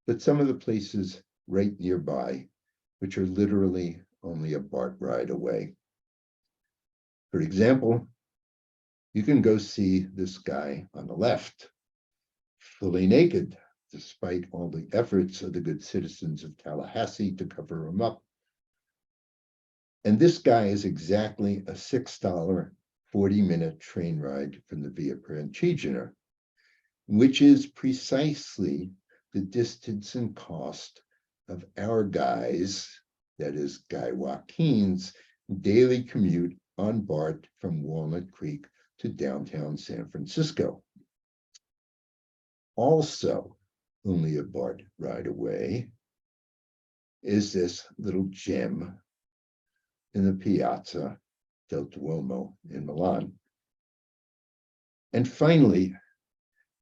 but some of the places right nearby, which are literally only a BART ride away. For example, you can go see this guy on the left, fully naked, despite all the efforts of the good citizens of Tallahassee to cover him up. And this guy is exactly a $6, 40-minute train ride from the Via Francigena, which is precisely the distance and cost of our guys, that is Guy Joaquin's, daily commute on BART from Walnut Creek to downtown San Francisco. Also, only a BART ride away is this little gem in the Piazza del Duomo in Milan. And finally,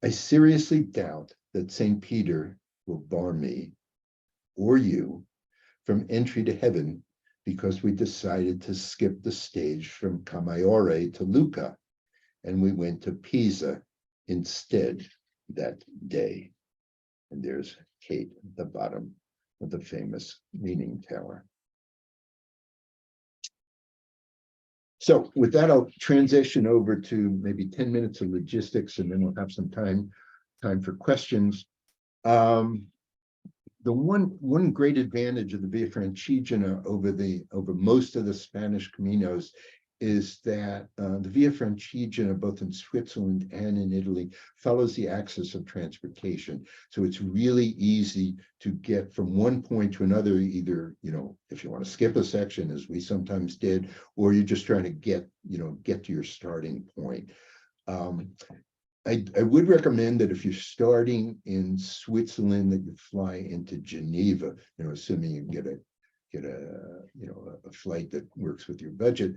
I seriously doubt that St. Peter will bar me or you from entry to heaven because we decided to skip the stage from Camaiore to Lucca, and we went to Pisa instead that day. And there's Kate at the bottom of the famous Leaning Tower. So with that, I'll transition over to maybe 10 minutes of logistics, and then we'll have some time for questions. The one great advantage of the Via Francigena over most of the Spanish Caminos is that the Via Francigena, both in Switzerland and in Italy, follows the axis of transportation. So it's really easy to get from one point to another, either, if you want to skip a section, as we sometimes did, or you're just trying to get to your starting point. I would recommend that if you're starting in Switzerland, that you fly into Geneva, assuming you get a flight that works with your budget.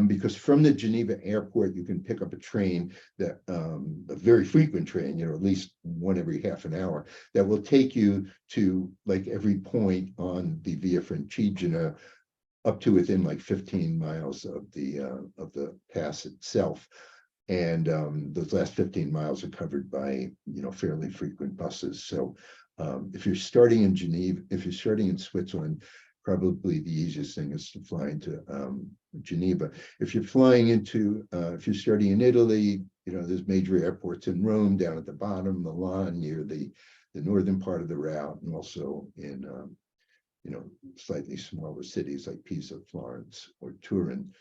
Because from the Geneva airport, you can pick up a train that a very frequent train, at least one every half an hour, that will take you to like every point on the Via Francigena up to within like 15 miles of the pass itself. And those last 15 miles are covered by fairly frequent buses. So if you're starting in Geneva, if you're starting in Switzerland, probably the easiest thing is to fly into Geneva. If you're flying into, if you're starting in Italy, there's major airports in Rome, down at the bottom, Milan, near the northern part of the route, and also in, slightly smaller cities like Pisa, Florence, or Turin.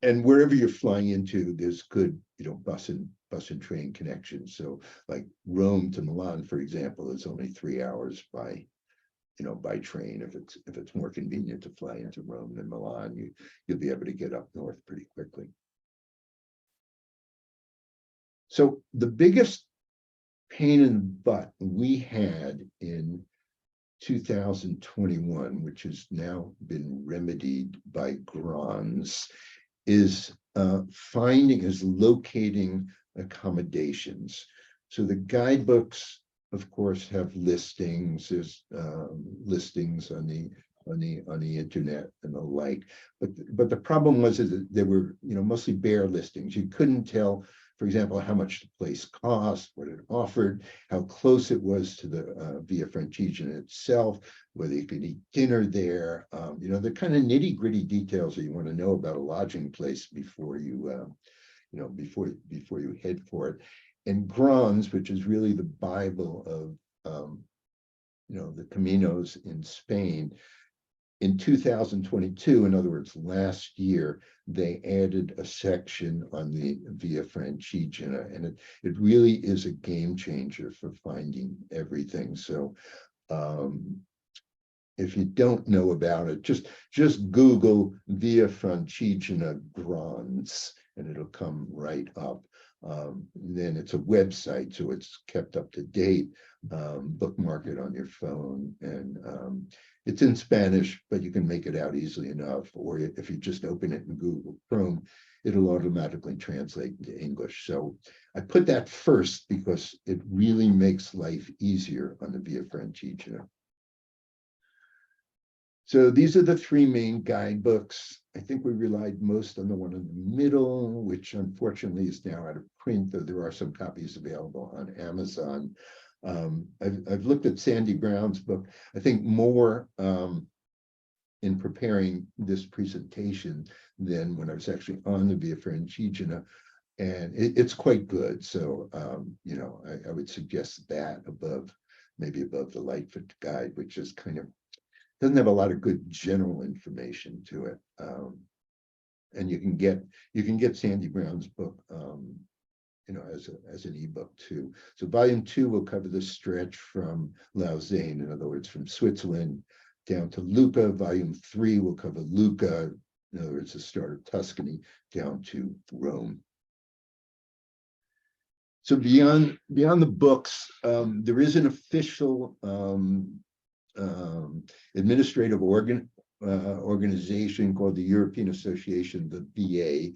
And wherever you're flying into, there's good, bus and train connections. So like Rome to Milan, for example, is only 3 hours by train. If it's more convenient to fly into Rome than Milan, you'll be able to get up north pretty quickly. So the biggest pain in the butt we had in 2021, which has now been remedied by Grons, is locating accommodations. So the guidebooks, of course, have listings. There's listings on the internet and the like. But the problem was that they were mostly bare listings. You couldn't tell, for example, how much the place cost, what it offered, how close it was to the Via Francigena itself, whether you could eat dinner there. The kind of nitty-gritty details that you want to know about a lodging place before you before you head for it. And Grons, which is really the Bible of the Caminos in Spain, in 2022, in other words, last year, they added a section on the Via Francigena, and it really is a game changer for finding everything. So if you don't know about it, just Google Via Francigena Grons, and it'll come right up. Then it's a website, so it's kept up to date. Bookmark it on your phone, and it's in Spanish, but you can make it out easily enough. Or if you just open it in Google Chrome, it'll automatically translate into English. So I put that first because it really makes life easier on the Via Francigena. So these are the three main guidebooks. I think we relied most on the one in the middle, which unfortunately is now out of print, though there are some copies available on Amazon. I've looked at Sandy Brown's book, I think more in preparing this presentation than when I was actually on the Via Francigena, and it's quite good. So, I would suggest that maybe above the Lightfoot Guide, which is kind of doesn't have a lot of good general information to it. And you can get Sandy Brown's book, as an ebook too. So volume 2 will cover the stretch from Lausanne, in other words, from Switzerland down to Lucca. Volume 3 will cover Lucca, in other words, the start of Tuscany, down to Rome. So beyond the books, there is an official administrative organization called the European Association, the Via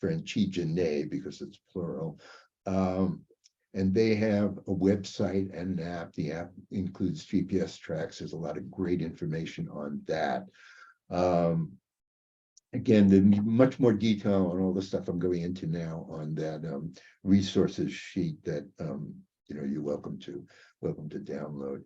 Francigena, because it's plural. And they have a website and an app. The app includes GPS tracks. There's a lot of great information on that. Again, there's much more detail on all the stuff I'm going into now on that resources sheet that you're welcome to download.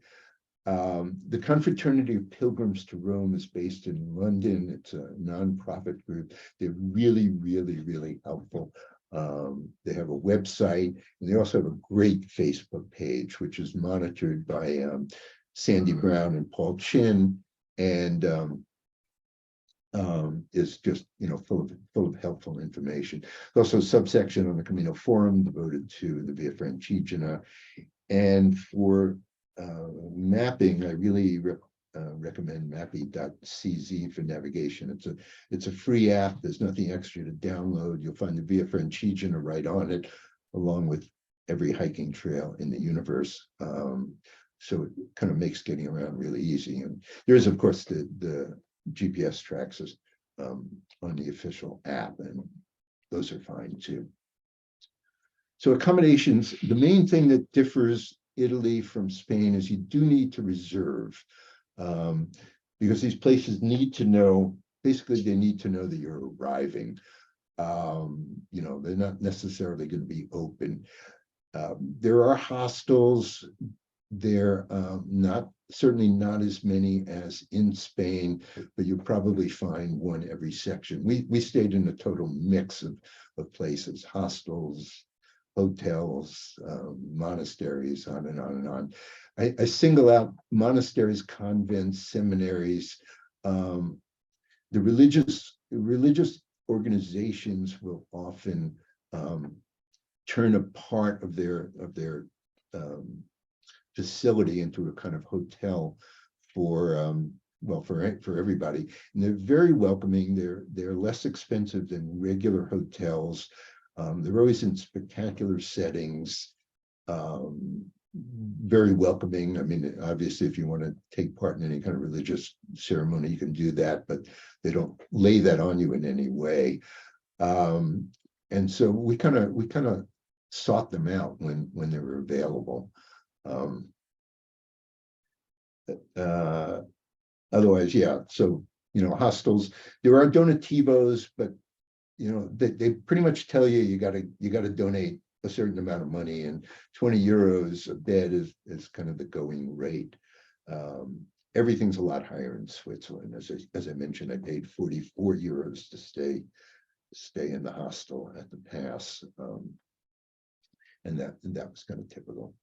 The Confraternity of Pilgrims to Rome is based in London. It's a nonprofit group. They're really, really, really helpful. They have a website, and they also have a great Facebook page, which is monitored by Sandy Brown and Paul Chin, and is just full of helpful information. There's also a subsection on the Camino Forum devoted to the Via Francigena, and for mapping, I really recommend mappy.cz for navigation. It's a free app. There's nothing extra to download. You'll find the Via Francigena right on it, along with every hiking trail in the universe. So it kind of makes getting around really easy. And there is, of course, the GPS tracks on the official app, and those are fine too. So accommodations, the main thing that differs Italy from Spain is you do need to reserve, because these places need to know, basically they need to know that you're arriving. They're not necessarily going to be open. There are hostels. They're certainly not as many as in Spain, but you'll probably find one every section. We stayed in a total mix of places, hostels, hotels, monasteries, on and on and on. I single out monasteries, convents, seminaries. The religious organizations will often turn a part of their facility into a kind of hotel for everybody, and they're very welcoming. They're less expensive than regular hotels. They're always in spectacular settings, very welcoming. I mean, obviously, if you want to take part in any kind of religious ceremony, you can do that, but they don't lay that on you in any way. And so we kind of sought them out when they were available. Otherwise, yeah. So hostels. There are donativos, but they pretty much tell you you got to donate a certain amount of money, and 20 euros a bed is kind of the going rate. Everything's a lot higher in Switzerland. As I mentioned, I paid 44 euros to stay in the hostel at the pass, and that was kind of typical.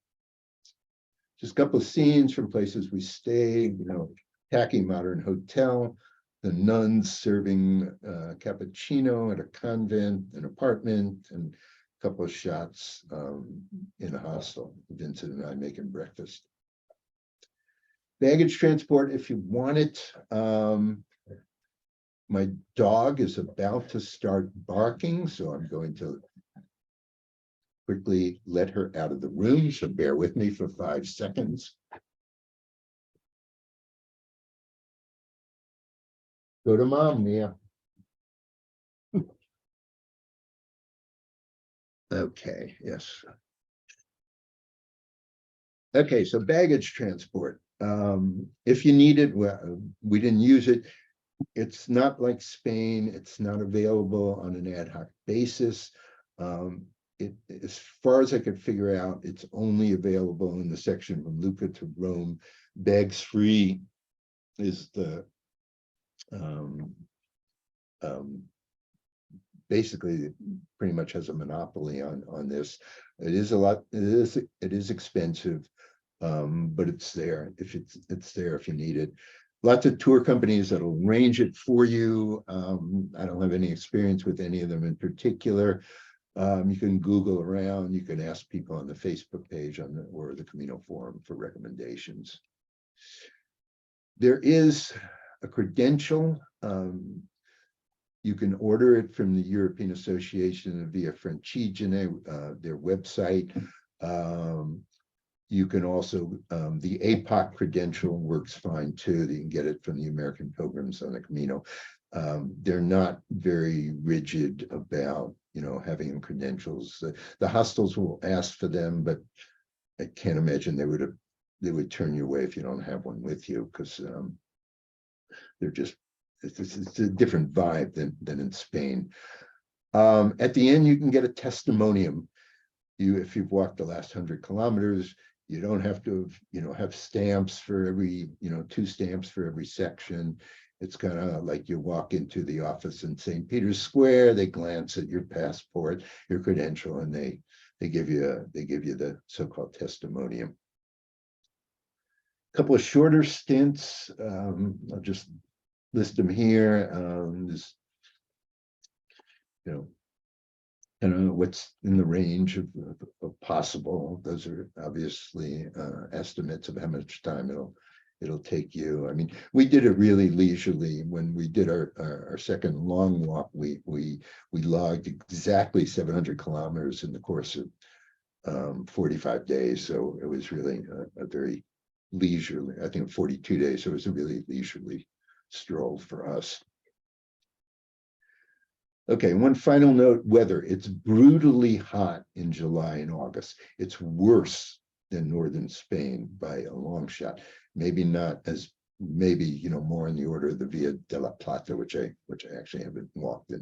Just a couple of scenes from places we stayed. Tacky modern hotel. The nuns serving cappuccino at a convent, an apartment, and a couple of shots in a hostel. Vincent and I making breakfast. Baggage transport, if you want it. My dog is about to start barking, so I'm going to quickly let her out of the room, so bear with me for 5 seconds. Go to mom, Mia. Okay, yes. Okay, so baggage transport. If you need it, well, we didn't use it. It's not like Spain. It's not available on an ad hoc basis. As far as I could figure out, it's only available in the section from Lucca to Rome. Bags free is the basically pretty much has a monopoly on this. It is expensive, but it's there if it's there if you need it. lots of tour companies that'll arrange it for you. I don't have any experience with any of them in particular. You can Google around, you can ask people on the Facebook page or the Camino forum for recommendations. There is a credential. You can order it from the European Association Via Francigena, their website. You can also, the APOC credential works fine too. You can get it from the American Pilgrims on the Camino. They're not very rigid about, having credentials. The hostels will ask for them, but I can't imagine they would turn you away if you don't have one with you, because they're just, it's a different vibe than in Spain. At the end, you can get a testimonium. If you've walked the last 100 kilometers, you don't have to, have stamps for every, 2 stamps for every section. It's kind of like you walk into the office in St. Peter's Square, they glance at your passport, your credential, and they give you the so-called testimonium. A couple of shorter stints. I'll just list them here. I don't know what's in the range of possible. Those are obviously estimates of how much time it'll take you. I mean, we did it really leisurely. When we did our second long walk, we logged exactly 700 kilometers in the course of 45 days. So it was really a very leisurely, I think 42 days. So it was a really leisurely stroll for us. Okay, one final note, weather. It's brutally hot in July and August. It's worse than northern Spain by a long shot. Maybe not as, more in the order of the Via de la Plata, which I actually haven't walked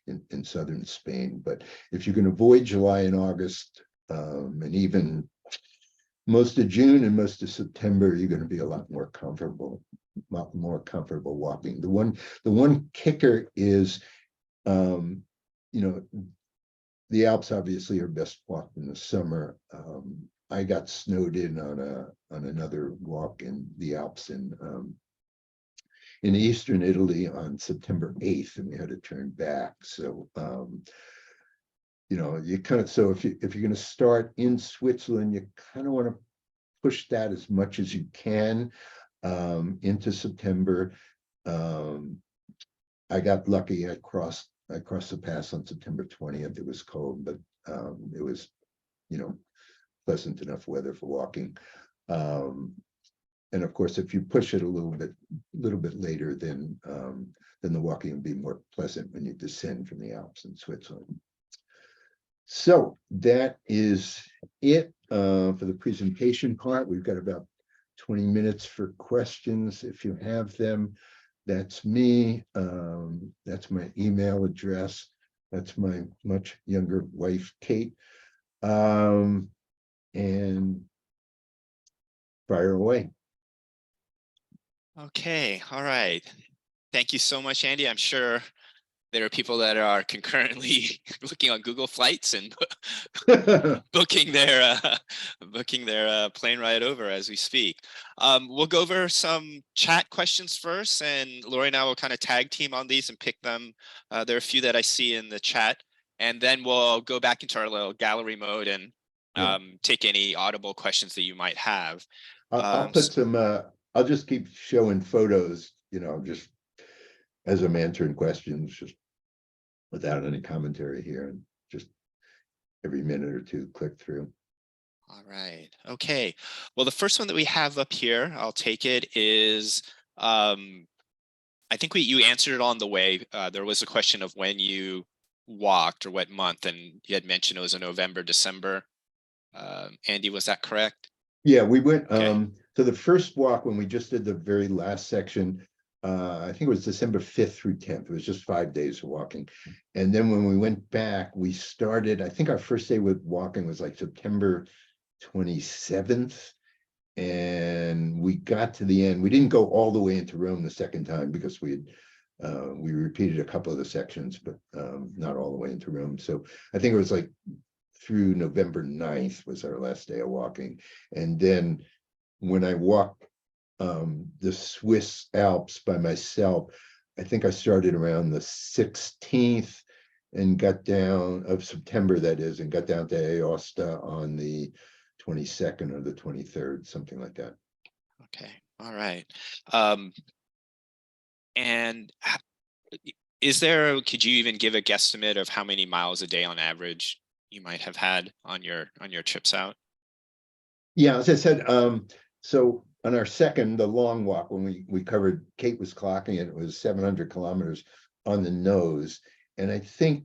in southern Spain. But if you can avoid July and August, and even most of June and most of September, you're going to be a lot more comfortable walking. The one kicker is, the Alps obviously are best walked in the summer. I got snowed in on another walk in the Alps in eastern Italy on September 8th, and we had to turn back. So you kind of, so if you're going to start in Switzerland, you kind of want to push that as much as you can into September. I got lucky. I crossed the pass on September 20th. It was cold, but it was, pleasant enough weather for walking. And of course, if you push it a little bit later, then the walking will be more pleasant when you descend from the Alps in Switzerland. So that is it for the presentation part. We've got about 20 minutes for questions if you have them. That's me. That's my email address. That's my much younger wife, Kate. And fire away.
Okay, all right. Thank you so much, Andy. I'm sure there are people that are concurrently looking on Google Flights and booking their plane ride over as we speak. We'll go over some chat questions first, and Lori and I will kind of tag team on these and pick them. There are a few that I see in the chat, and then we'll go back into our little gallery mode and take any audible questions that you might have.
I'll put some, I'll just keep showing photos, just as I'm answering questions, just without any commentary here, and just every minute or two click through.
All right. Okay. Well, the first one that we have up here, I'll take it, is I think you answered it on the way. There was a question of when you walked or what month, and you had mentioned it was in November, December. Andy, was that correct?
Yeah, we went to the first walk when we just did the very last section. I think it was December 5th through 10th. It was just 5 days of walking. And then when we went back, we started, I think our first day with walking was like September 27th. And we got to the end. We didn't go all the way into Rome the second time because we repeated a couple of the sections, but not all the way into Rome. So I think it was like through November 9th was our last day of walking. And then when I walked the Swiss Alps by myself. I think I started around the 16th and got down of September, that is, and got down to Aosta on the 22nd or the 23rd, something like that.
Okay. All right. And could you even give a guesstimate of how many miles a day on average you might have had on your trips out?
Yeah, as I said, so on our second, the long walk, when we covered, Kate was clocking it, it was 700 kilometers on the nose. And I think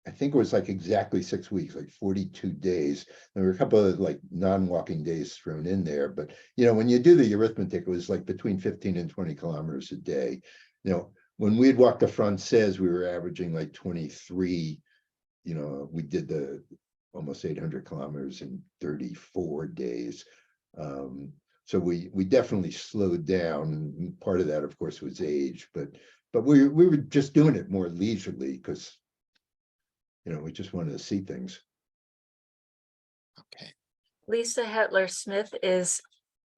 it was like exactly 6 weeks, like 42 days. There were a couple of like non-walking days thrown in there, but when you do the arithmetic, it was like between 15 and 20 kilometers a day. When we'd walked the Francaise, we were averaging like 23. We did the almost 800 kilometers in 34 days. So we definitely slowed down. Part of that, of course, was age, but we were just doing it more leisurely because we just wanted to see things.
Okay.
Lisa Hetler-Smith is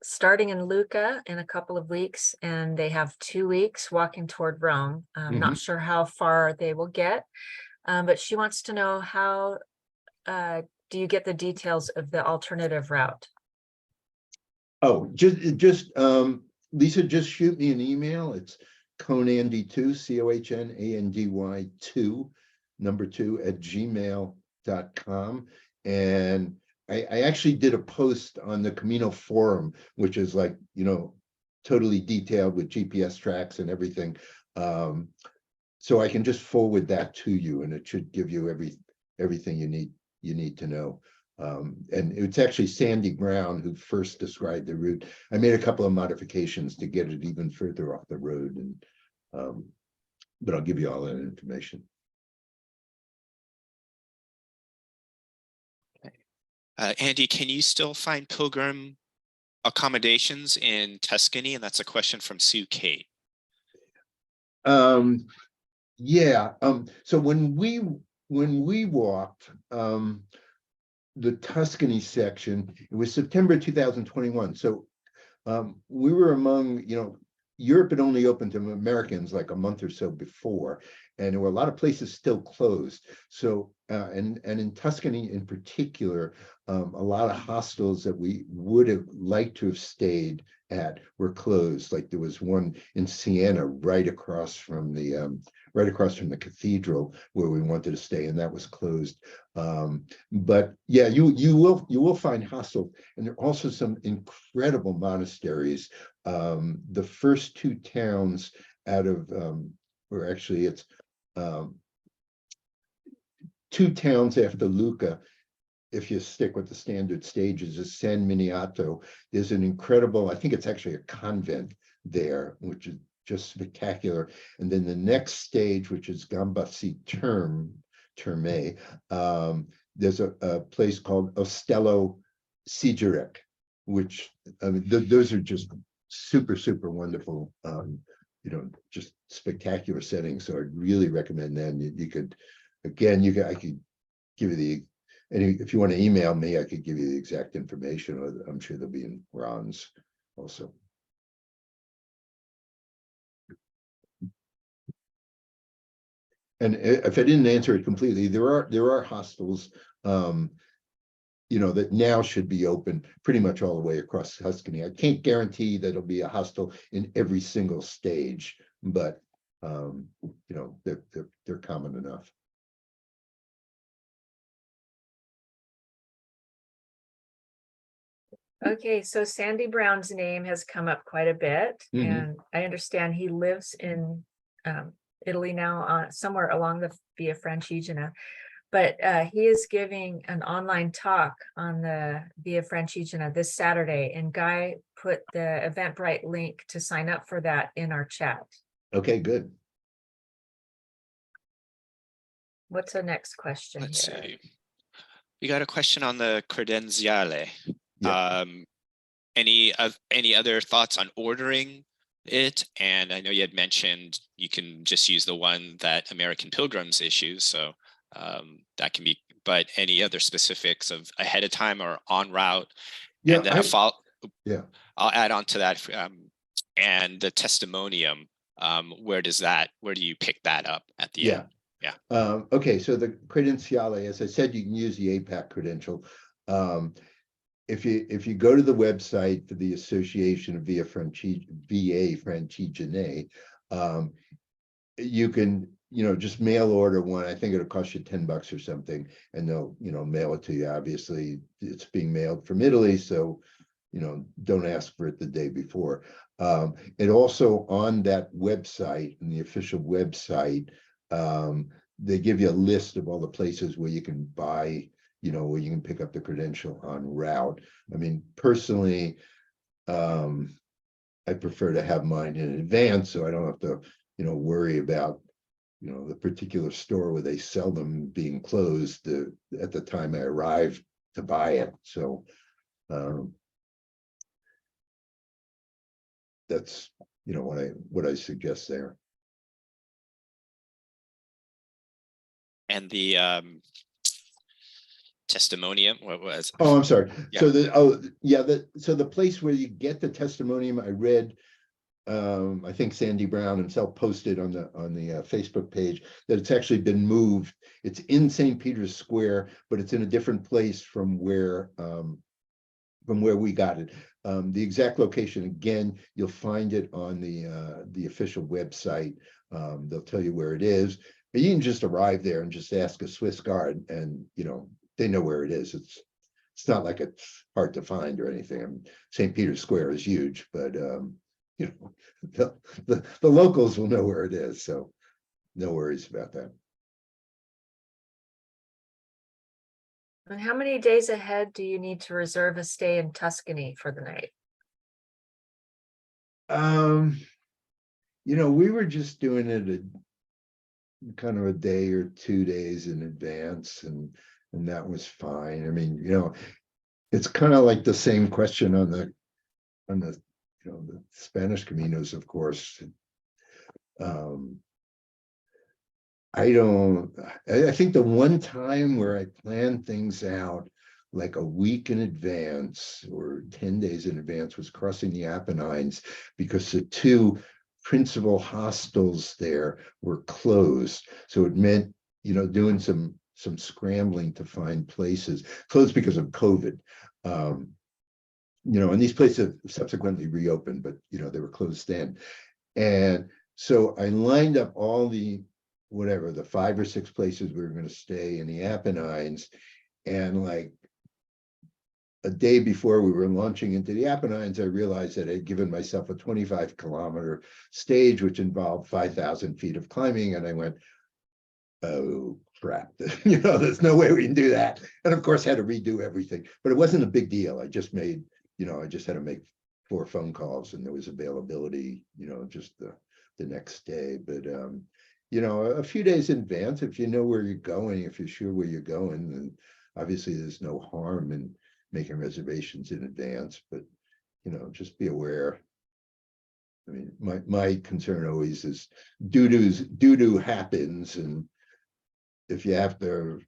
starting in Lucca in a couple of weeks, and they have 2 weeks walking toward Rome. I'm not sure how far they will get, but she wants to know how do you get the details of the alternative route?
Oh, just Lisa, just shoot me an email. It's Cohnandy2, COHNANDY 2, number 2 @gmail.com. And I actually did a post on the Camino forum, which is like, totally detailed with GPS tracks and everything. So I can just forward that to you, and it should give you everything you need to know. And it's actually Sandy Brown who first described the route. I made a couple of modifications to get it even further off the road, and but I'll give you all that information.
Andy, can you still find pilgrim accommodations in Tuscany? And that's a question from Sue Kate.
Yeah. So when we walked the Tuscany section, it was September 2021. So we were among, Europe had only opened to Americans like a month or so before, and there were a lot of places still closed. So and in Tuscany in particular, a lot of hostels that we would have liked to have stayed at were closed. Like there was one in Siena right across from the cathedral where we wanted to stay, and that was closed. But yeah, you will find hostels, and there are also some incredible monasteries. The first 2 towns out of or actually it's 2 towns after Lucca, if you stick with the standard stages, is San Miniato. There's an incredible, I think it's actually a convent there, which is just spectacular. And then the next stage, which is Gambassi Terme, there's a place called Ostello Sigirec, which those are just super wonderful, just spectacular settings. So I'd really recommend them. You could, again, I could give you if you want to email me, I could give you the exact information, or I'm sure they'll be in bronze also. And if I didn't answer it completely, there are hostels, that now should be open pretty much all the way across Tuscany. I can't guarantee that it'll be a hostel in every single stage, but they're common enough.
Okay, so Sandy Brown's name has come up quite a bit, and I understand he lives in Italy now, somewhere along the Via Francigena. But he is giving an online talk on the Via Francigena this Saturday, and Guy put the Eventbrite link to sign up for that in our chat.
Okay, good.
What's the next question?
Let's see. We got a question on the credenziale.
Yeah.
Any other thoughts on ordering it? And I know you had mentioned you can just use the one that American Pilgrims issues, so that can be. But any other specifics of ahead of time or en route?
Yeah,
and then
Yeah.
I'll add on to that. And the testimonium, where do you pick that up at the end? Yeah.
Okay, so the credentiale, as I said, you can use the APAC credential. If you go to the website for the Association of Via Francigena, you can, just mail order one. I think it'll cost you $10 or something, and they'll, mail it to you. Obviously, it's being mailed from Italy, so don't ask for it the day before. And also on that website, in the official website, they give you a list of all the places where you can buy, where you can pick up the credential on route. I mean, personally, I prefer to have mine in advance, so I don't have to, worry about, the particular store where they sell them being closed at the time I arrive to buy it. So that's, what I suggest there.
And the testimonium, what was?
Oh, I'm sorry.
Yeah.
So so the place where you get the testimonium, I read, I think Sandy Brown himself posted on the Facebook page that it's actually been moved. It's in St. Peter's Square, but it's in a different place from where we got it. The exact location, again, you'll find it on the official website. They'll tell you where it is. But you can just arrive there and just ask a Swiss guard, and they know where it is. It's not like it's hard to find or anything. St. Peter's Square is huge, but the locals will know where it is, so no worries about that.
And how many days ahead do you need to reserve a stay in Tuscany for the night?
We were just doing it kind of a day or 2 days in advance, and that was fine. I mean, it's kind of like the same question on the the Spanish Caminos, of course. I think the one time where I planned things out like a week in advance or 10 days in advance was crossing the Apennines, because the two principal hostels there were closed. So it meant, doing some scrambling to find places closed because of COVID. And these places subsequently reopened, but they were closed then. And so I lined up all the 5 or 6 places we were going to stay in the Apennines, and like a day before we were launching into the Apennines, I realized that I'd given myself a 25-kilometer stage, which involved 5,000 feet of climbing, and I went, oh crap, there's no way we can do that. And of course, had to redo everything, but it wasn't a big deal. I just made, I just had to make 4 phone calls, and there was availability, just the next day. But a few days in advance, if you know where you're going, if you're sure where you're going, then obviously there's no harm in making reservations in advance. But just be aware. I mean, my concern always is doo-doo happens, and if you have to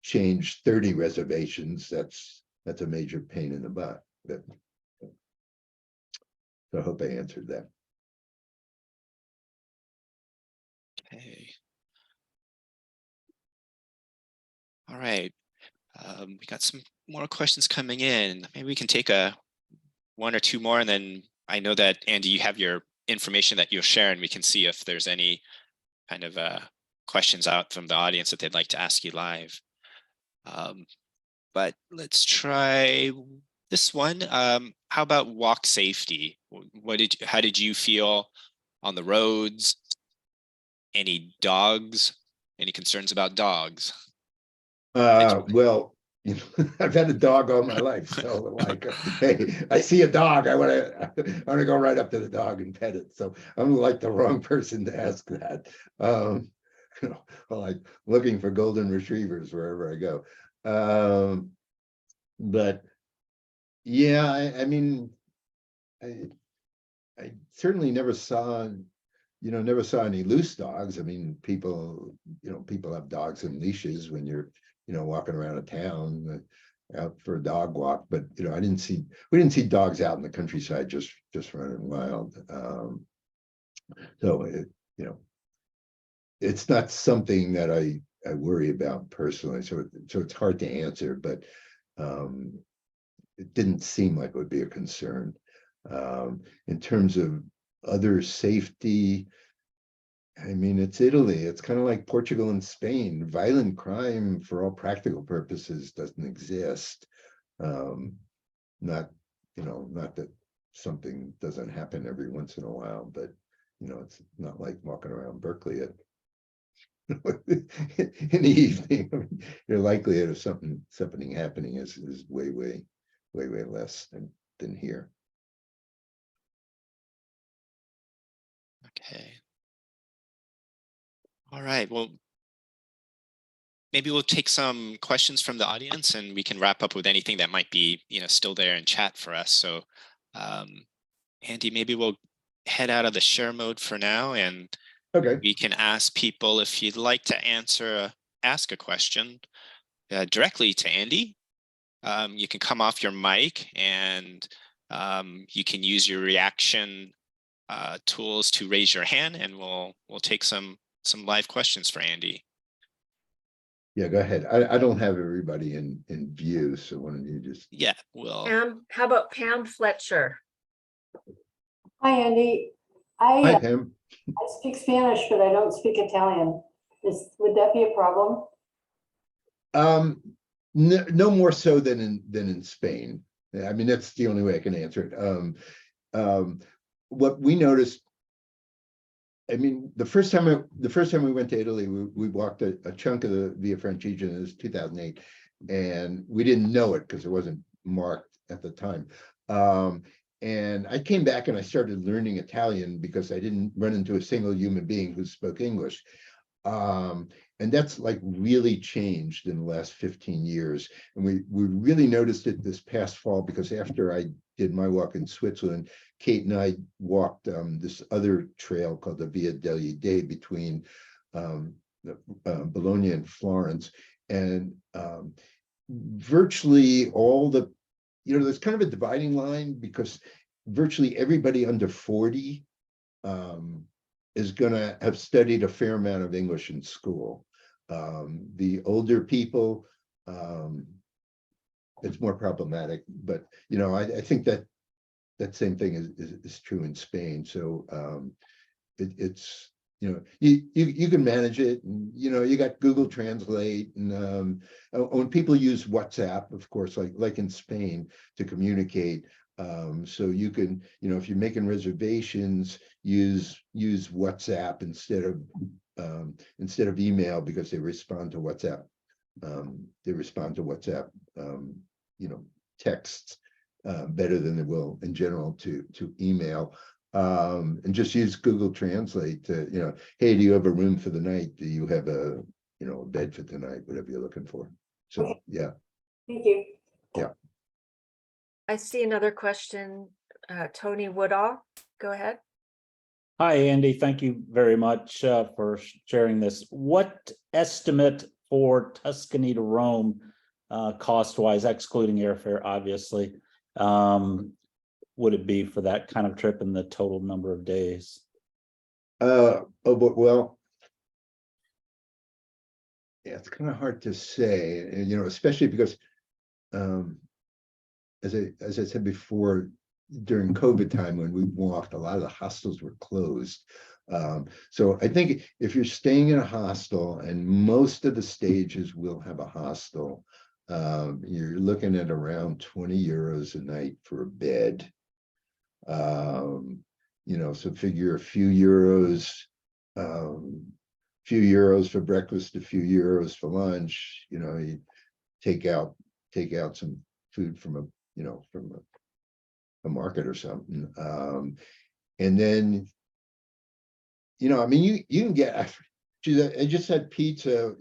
change 30 reservations, that's a major pain in the butt. But so I hope I answered that.
Okay. All right. We got some more questions coming in. Maybe we can take 1 or 2 more, and then I know that, Andy, you have your information that you'll share, and we can see if there's any kind of questions out from the audience that they'd like to ask you live. But let's try this one. How about walk safety? How did you feel on the roads? Any dogs? Any concerns about dogs?
Well, I've had a dog all my life, so like, hey, I see a dog, I want to go right up to the dog and pet it. So I'm like the wrong person to ask that. Like looking for golden retrievers wherever I go. But yeah, I mean, I certainly never saw any loose dogs. I mean, people have dogs in leashes when you're walking around a town. out for a dog walk, but we didn't see dogs out in the countryside just running wild. So it's not something that I worry about personally. So it's hard to answer, but it didn't seem like it would be a concern. In terms of other safety, I mean, it's Italy. It's kind of like Portugal and Spain. Violent crime, for all practical purposes, doesn't exist. Not that something doesn't happen every once in a while, but it's not like walking around Berkeley at in the evening. I mean, your likelihood of something happening is way less than here.
Okay. All right. Well, maybe we'll take some questions from the audience, and we can wrap up with anything that might be, still there in chat for us. So, Andy, maybe we'll head out of the share mode for now, and
Okay.
we can ask people if you'd like to ask a question directly to Andy. You can come off your mic, and you can use your reaction tools to raise your hand, and we'll take some live questions for Andy.
Yeah, go ahead. I don't have everybody in view, so why don't you just...
Yeah, well.
How about Pam Fletcher?
Hi, Andy.
Hi, Pam.
I speak Spanish, but I don't speak Italian. Would that be a problem?
No more so than in Spain. I mean, that's the only way I can answer it. What we noticed, I mean, the first time we went to Italy, we walked a chunk of the Via Francigena. It was 2008, and we didn't know it because it wasn't marked at the time. And I came back and I started learning Italian because I didn't run into a single human being who spoke English. And that's like really changed in the last 15 years. And we really noticed it this past fall, because after I did my walk in Switzerland, Kate and I walked this other trail called the Via degli Dei between Bologna and Florence. And virtually all the, there's kind of a dividing line, because virtually everybody under 40 is going to have studied a fair amount of English in school. The older people, it's more problematic, but I think that same thing is true in Spain. So it's you can manage it, and you got Google Translate, and when people use WhatsApp, of course, like in Spain, to communicate. So you can, if you're making reservations, use WhatsApp instead of email, because they respond to WhatsApp. Texts better than they will in general to email. And just use Google Translate to, hey, do you have a room for the night? Do you have a bed for tonight? Whatever you're looking for. So yeah.
Thank you.
Yeah.
I see another question. Tony Woodall, go ahead.
Hi, Andy. Thank you very much for sharing this. What estimate for Tuscany to Rome, cost-wise, excluding airfare, obviously, would it be for that kind of trip, and the total number of days?
Well, yeah, it's kind of hard to say, especially because, as I said before, during COVID time, when we walked, a lot of the hostels were closed. So I think if you're staying in a hostel, and most of the stages will have a hostel, you're looking at around 20 euros a night for a bed. So figure a few euros for breakfast, a few euros for lunch. You take out some food from a market or something, and then I mean, you can get. I just had pizza,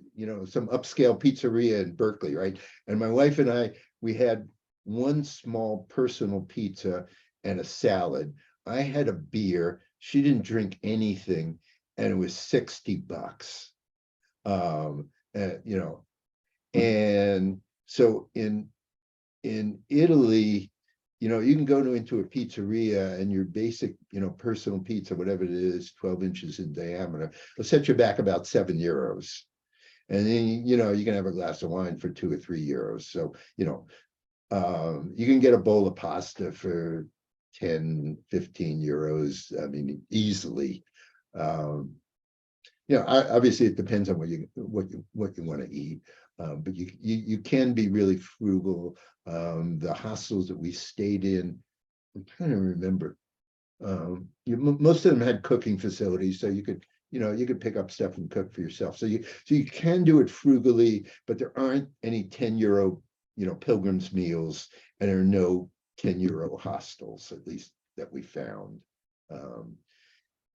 some upscale pizzeria in Berkeley, right? And my wife and I, we had one small personal pizza and a salad. I had a beer. She didn't drink anything, and it was $60. And so in in Italy, you know, you can go into a pizzeria and your basic, you know, personal pizza, whatever it is, 12 inches in diameter, will set you back about €7. And then, you know, you can have a glass of wine for €2 or €3. So, you know, you can get a bowl of pasta for 10, 15 euros. I mean, easily. You know, obviously it depends on what you want to eat. But you can be really frugal. The hostels that we stayed in, I'm trying to remember. Most of them had cooking facilities, so you could, you know, you could pick up stuff and cook for yourself. So you can do it frugally, but there aren't any €10, you know, pilgrims meals, and there are no €10 hostels, at least that we found.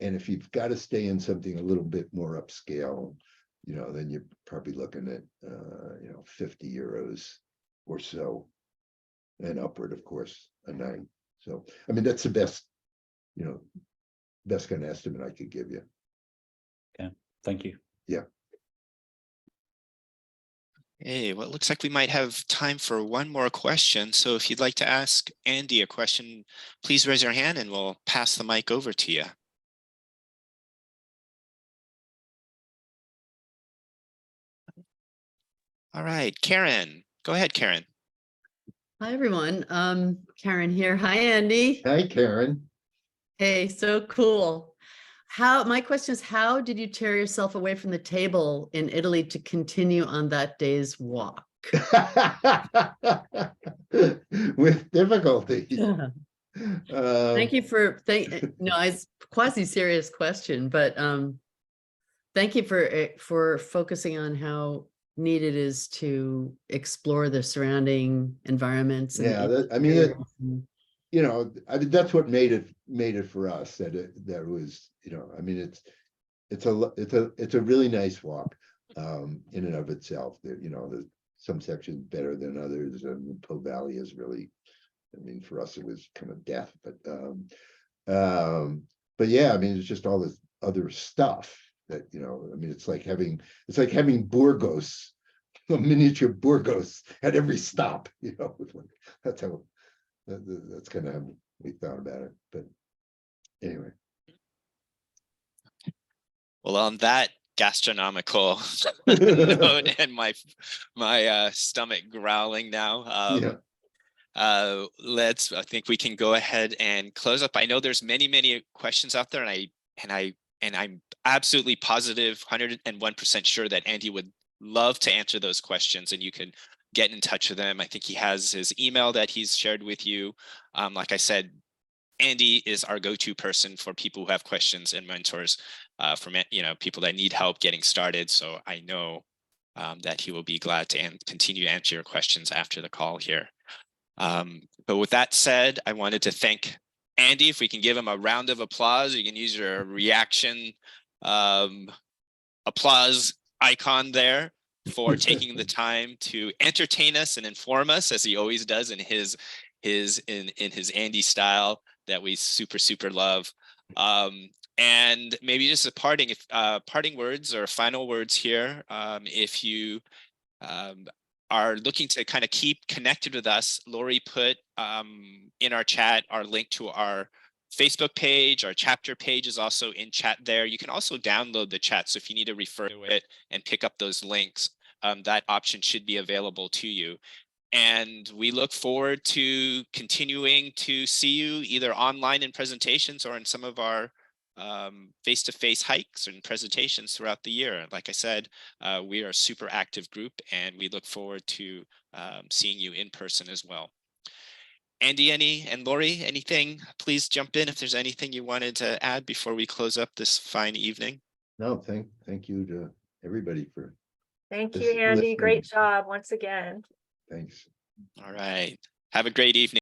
And if you've got to stay in something a little bit more upscale, you know, then you're probably looking at, you know, €50 or so, and upward, of course, a night. So, I mean, that's the best, you know, best kind of estimate I could give you.
Okay, thank you.
Yeah.
Hey, well, it looks like we might have time for one more question. So if you'd like to ask Andy a question, please raise your hand and we'll pass the mic over to you. All right, Karen, go ahead, Karen.
Hi, everyone. Karen here. Hi, Andy.
Hi, Karen.
Hey, so cool. My question is, how did you tear yourself away from the table in Italy to continue on that day's walk?
With difficulty.
Thank you for, no, it's quasi-serious question, but thank you for focusing on how neat it is to explore the surrounding environments.
Yeah, I mean, you know, I mean, that's what made it for us. That was, you know, I mean, it's a really nice walk, in and of itself. That, you know, there's some sections better than others, and the Po Valley is really, I mean, for us it was kind of death, but yeah, I mean, it's just all this other stuff that, you know, I mean, it's like having Burgos, a miniature Burgos at every stop, you know. That's how. That's kind of how we thought about it, but anyway.
Well, on that gastronomical note and my stomach growling now,
Yeah.
I think we can go ahead and close up. I know there's many questions out there, and I'm absolutely positive, 101% sure that Andy would love to answer those questions, and you can get in touch with him. I think he has his email that he's shared with you. Like I said, Andy is our go-to person for people who have questions, and mentors for, you know, people that need help getting started. So I know that he will be glad to continue to answer your questions after the call here. But with that said, I wanted to thank Andy. If we can give him a round of applause, you can use your reaction applause icon there, for taking the time to entertain us and inform us, as he always does in his Andy style that we super love. And maybe just a parting words or final words here. If you are looking to kind of keep connected with us, Lori put in our chat our link to our Facebook page. Our chapter page is also in chat there. You can also download the chat. So if you need to refer to it and pick up those links, that option should be available to you. And we look forward to continuing to see you either online in presentations or in some of our face-to-face hikes and presentations throughout the year. Like I said, we are a super active group, and we look forward to seeing you in person as well. Andy, and Lori, anything? Please jump in if there's anything you wanted to add before we close up this fine evening.
No, thank you to everybody for.
Thank you, Andy.
listening.
Great job once again.
Thanks.
All right. Have a great evening.